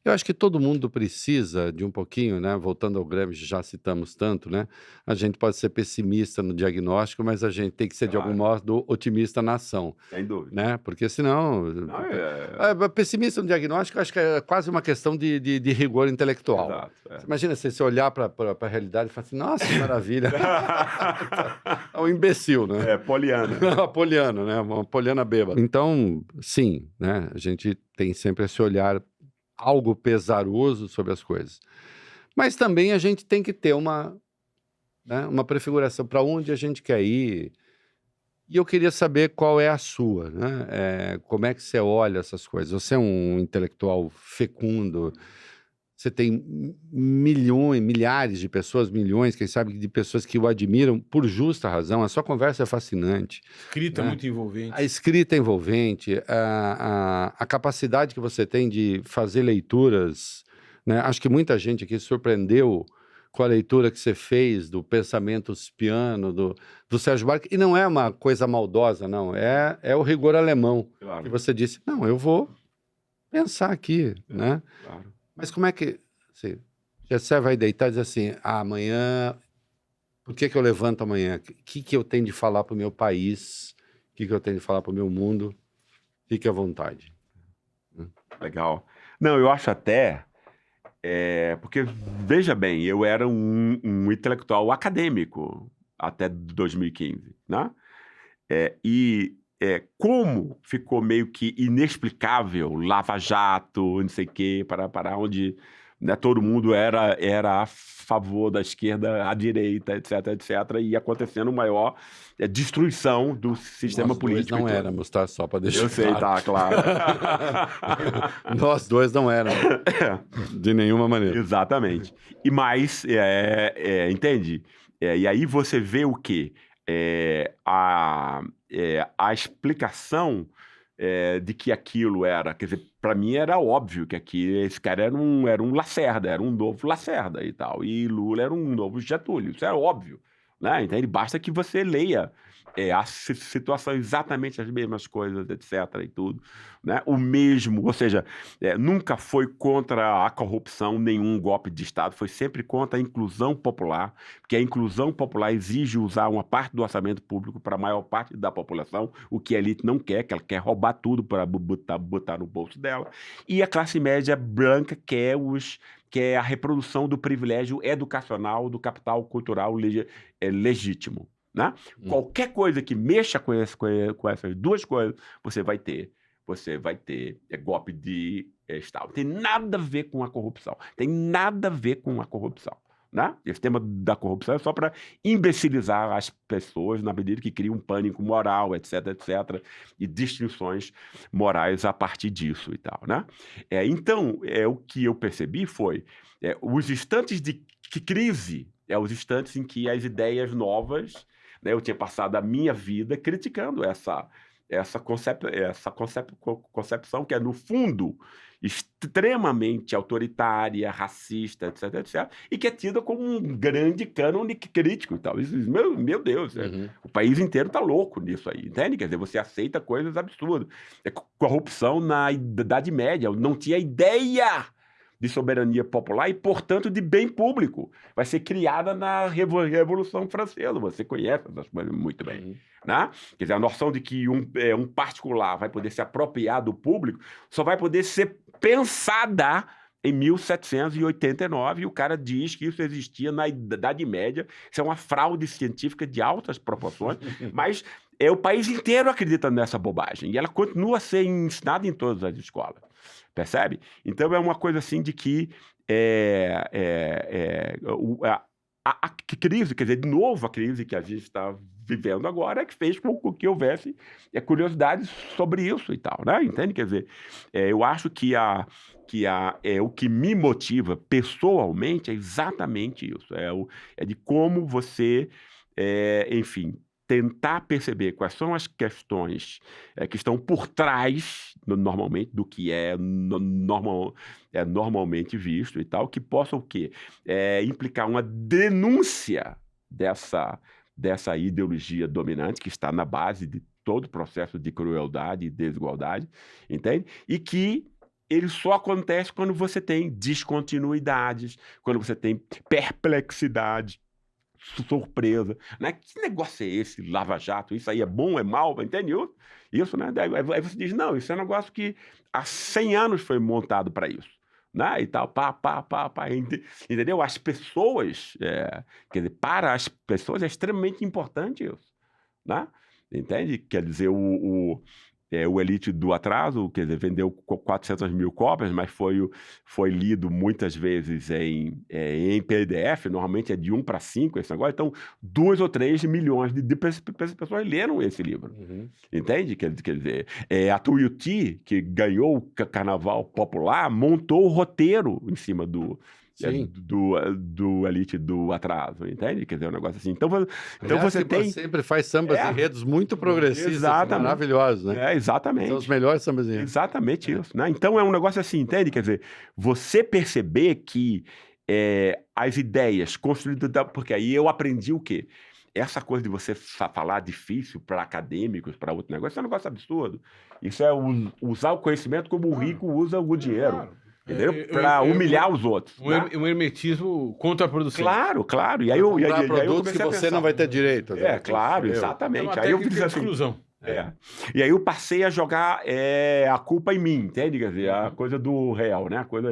Eu acho que todo mundo precisa de um pouquinho, né? Voltando ao Gramsci, já citamos tanto, né? A gente pode ser pessimista no diagnóstico, mas a gente tem que ser, de algum modo, otimista na ação. Sem dúvida. Né? Porque senão... pessimista no diagnóstico, acho que é quase uma questão de rigor intelectual. Exato, Imagina você olhar para a realidade e falar assim, nossa, que maravilha. É um imbecil, né? Poliana. Poliana, né? Uma poliana bêbada. Então, sim, né? A gente tem sempre esse olhar algo pesaroso sobre as coisas. Mas também a gente tem que ter uma prefiguração para onde a gente quer ir. E eu queria saber qual é a sua, né? Como é que você olha essas coisas? Você é um intelectual fecundo, você tem milhares de pessoas, milhões, quem sabe, de pessoas que o admiram por justa razão. A sua conversa é fascinante. Escrita muito envolvente. A escrita é envolvente, a capacidade que você tem de fazer leituras, né? Acho que muita gente aqui surpreendeu com a leitura que você fez do Pensamento Spiano, do Sérgio Buarque, e não é uma coisa maldosa, não, é o rigor alemão. Claro. Que você disse, não, eu vou pensar aqui, né? Claro. Mas como é que você vai deitar e dizer assim, amanhã, por que eu levanto amanhã? O que eu tenho de falar para o meu país? O que eu tenho de falar para o meu mundo? Fique à vontade. Legal. Não, eu acho até... porque, veja bem, eu era um intelectual acadêmico até 2015, né? E como ficou meio que inexplicável Lava Jato, não sei o quê, para onde, né, todo mundo era a favor da esquerda, à direita, etc, e acontecendo maior destruição do sistema político. Nós não éramos, tá? Só para deixar Eu sei, claro. tá, claro. Nós dois não éramos, de nenhuma maneira. Exatamente. E mais, entende? E aí você vê o quê? A explicação de que aquilo era... Quer dizer, para mim era óbvio que esse cara era um Lacerda, era um novo Lacerda e tal. E Lula era um novo Getúlio. Isso era óbvio, né? Então, basta que você leia a situação, exatamente as mesmas coisas, etc. e tudo, né? O mesmo, ou seja, nunca foi contra a corrupção nenhum golpe de Estado, foi sempre contra a inclusão popular, porque a inclusão popular exige usar uma parte do orçamento público para a maior parte da população, o que a elite não quer, que ela quer roubar tudo para botar no bolso dela, e a classe média branca quer a reprodução do privilégio educacional, do capital cultural legítimo. Né? Qualquer coisa que mexa com essas duas coisas, você vai ter golpe de Estado. Não tem nada a ver com a corrupção. Tem nada a ver com a corrupção. Né? Esse tema da corrupção é só para imbecilizar as pessoas na medida que cria um pânico moral, etc, e distinções morais a partir disso e tal. Né? Então, o que eu percebi foi os instantes de crise, os instantes em que as ideias novas, né, eu tinha passado a minha vida criticando essa concepção que é, no fundo, extremamente autoritária, racista, etc, e que é tida como um grande cânone crítico e tal. Isso, meu Deus, o país inteiro está louco nisso aí, entende? Quer dizer, você aceita coisas absurdas. Corrupção na Idade Média, não tinha ideia de soberania popular e, portanto, de bem público. Vai ser criada na Revolução Francesa. Você conhece essas coisas muito bem. Né? Quer dizer, a noção de que um particular vai poder se apropriar do público só vai poder ser pensada em 1789, e o cara diz que isso existia na Idade Média. Isso é uma fraude científica de altas proporções, mas o país inteiro acredita nessa bobagem, e ela continua a ser ensinada em todas as escolas. Percebe? Então, é uma coisa assim de que a crise, quer dizer, de novo, a crise que a gente está vivendo agora é que fez com que houvesse curiosidade sobre isso e tal, né? Entende? Quer dizer, eu acho que o que me motiva pessoalmente é exatamente isso. É de como você, enfim, tentar perceber quais são as questões que estão por trás, normalmente, do que é normalmente visto e tal, que possam o quê? Implicar uma denúncia dessa ideologia dominante que está na base de todo o processo de crueldade e desigualdade, entende? E que ele só acontece quando você tem descontinuidades, quando você tem perplexidade, surpresa, né? Que negócio é esse, Lava Jato? Isso aí é bom, é mal? Entende isso, né? Aí você diz, não, isso é um negócio que há 100 anos foi montado para isso, né? E tal, entendeu? As pessoas, quer dizer, para as pessoas é extremamente importante isso, né? Entende? Quer dizer, o Elite do Atraso, quer dizer, vendeu 400 mil cópias, mas foi lido muitas vezes em PDF, normalmente é de 1 para 5 esse negócio, então 2 ou 3 milhões de pessoas leram esse livro, entende? Quer dizer, a Tuiuti, que ganhou o Carnaval Popular, montou o roteiro em cima do Elite do Atraso, entende? Quer dizer, um negócio assim. Então você tem... sempre faz sambas enredos muito progressistas, maravilhosos, né? Exatamente. São os melhores sambas enredos. Exatamente isso, né? Então é um negócio assim, entende? Quer dizer, você perceber que as ideias construídas... Porque aí eu aprendi o quê? Essa coisa de você falar difícil para acadêmicos, para outro negócio, isso é um negócio absurdo. Isso é usar o conhecimento como o rico usa o dinheiro. Claro. Entendeu? Para humilhar os outros. Um hermetismo contraproducente. Claro. E aí eu produtos que você não vai ter direito. Claro, exatamente. Aí eu fiz assim, exclusão. E aí eu passei a jogar a culpa em mim, entende? Quer dizer, a coisa do real, né? A coisa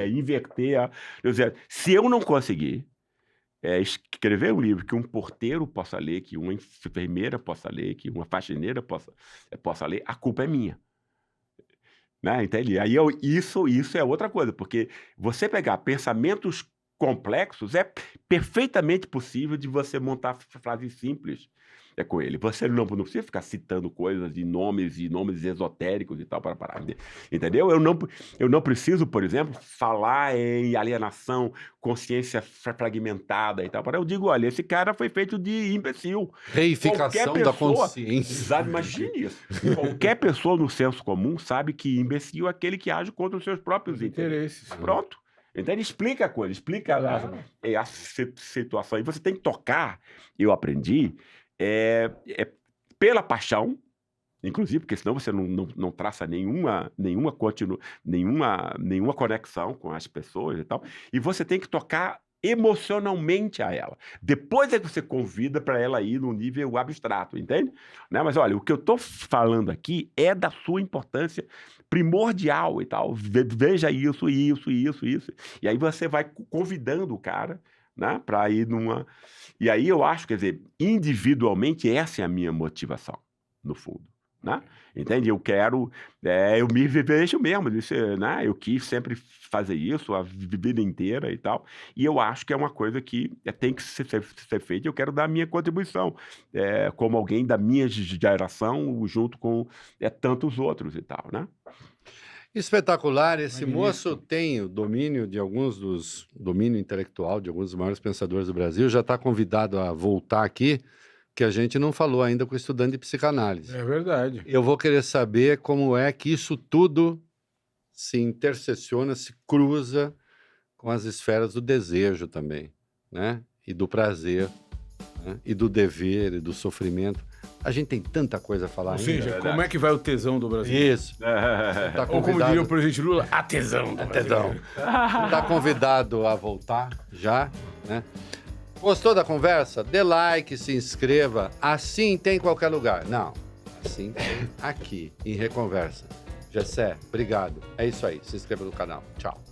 inverter. Quer dizer, se eu não conseguir, escrever um livro que um porteiro possa ler, que uma enfermeira possa ler, que uma faxineira possa ler, a culpa é minha. Né? Entende? Aí isso é outra coisa, porque você pegar pensamentos complexos é perfeitamente possível de você montar frases simples com ele. Você não precisa ficar citando coisas de nomes esotéricos e tal para parar. Entendeu? Eu não preciso, por exemplo, falar em alienação, consciência fragmentada e tal. Eu digo, olha, esse cara foi feito de imbecil. Reificação da consciência. Imagine isso. Qualquer pessoa no senso comum sabe que imbecil é aquele que age contra os seus próprios interesses. Pronto. Então ele explica a coisa, explica a situação. E você tem que tocar, eu aprendi, pela paixão, inclusive, porque senão você não traça nenhuma conexão com as pessoas e tal. E você tem que tocar emocionalmente a ela. Depois é que você convida para ela ir no nível abstrato, entende? Né? Mas olha, o que eu estou falando aqui é da sua importância primordial e tal. Veja isso. E aí você vai convidando o cara, né, para ir numa... E aí eu acho, quer dizer, individualmente essa é a minha motivação, no fundo. Né? Entende? Eu quero, eu me vejo mesmo, né? Eu quis sempre fazer isso a vida inteira e tal, e eu acho que é uma coisa que tem que ser feita, eu quero dar a minha contribuição, como alguém da minha geração, junto com tantos outros e tal, né? Espetacular, esse moço tem o domínio domínio intelectual de alguns dos maiores pensadores do Brasil, já está convidado a voltar aqui, que a gente não falou ainda com o estudante de psicanálise. É verdade. Eu vou querer saber como é que isso tudo se intersecciona, se cruza com as esferas do desejo também, né? E do prazer, né? E do dever, e do sofrimento. A gente tem tanta coisa a falar ainda. Ou seja, como é que vai o tesão do Brasil? Isso. Tá ou como diria o presidente Lula, a tesão do Brasil. Está convidado a voltar já, né? Gostou da conversa? Dê like, se inscreva. Assim tem em qualquer lugar. Não, assim tem aqui, em Reconversa. Gessé, obrigado. É isso aí. Se inscreva no canal. Tchau.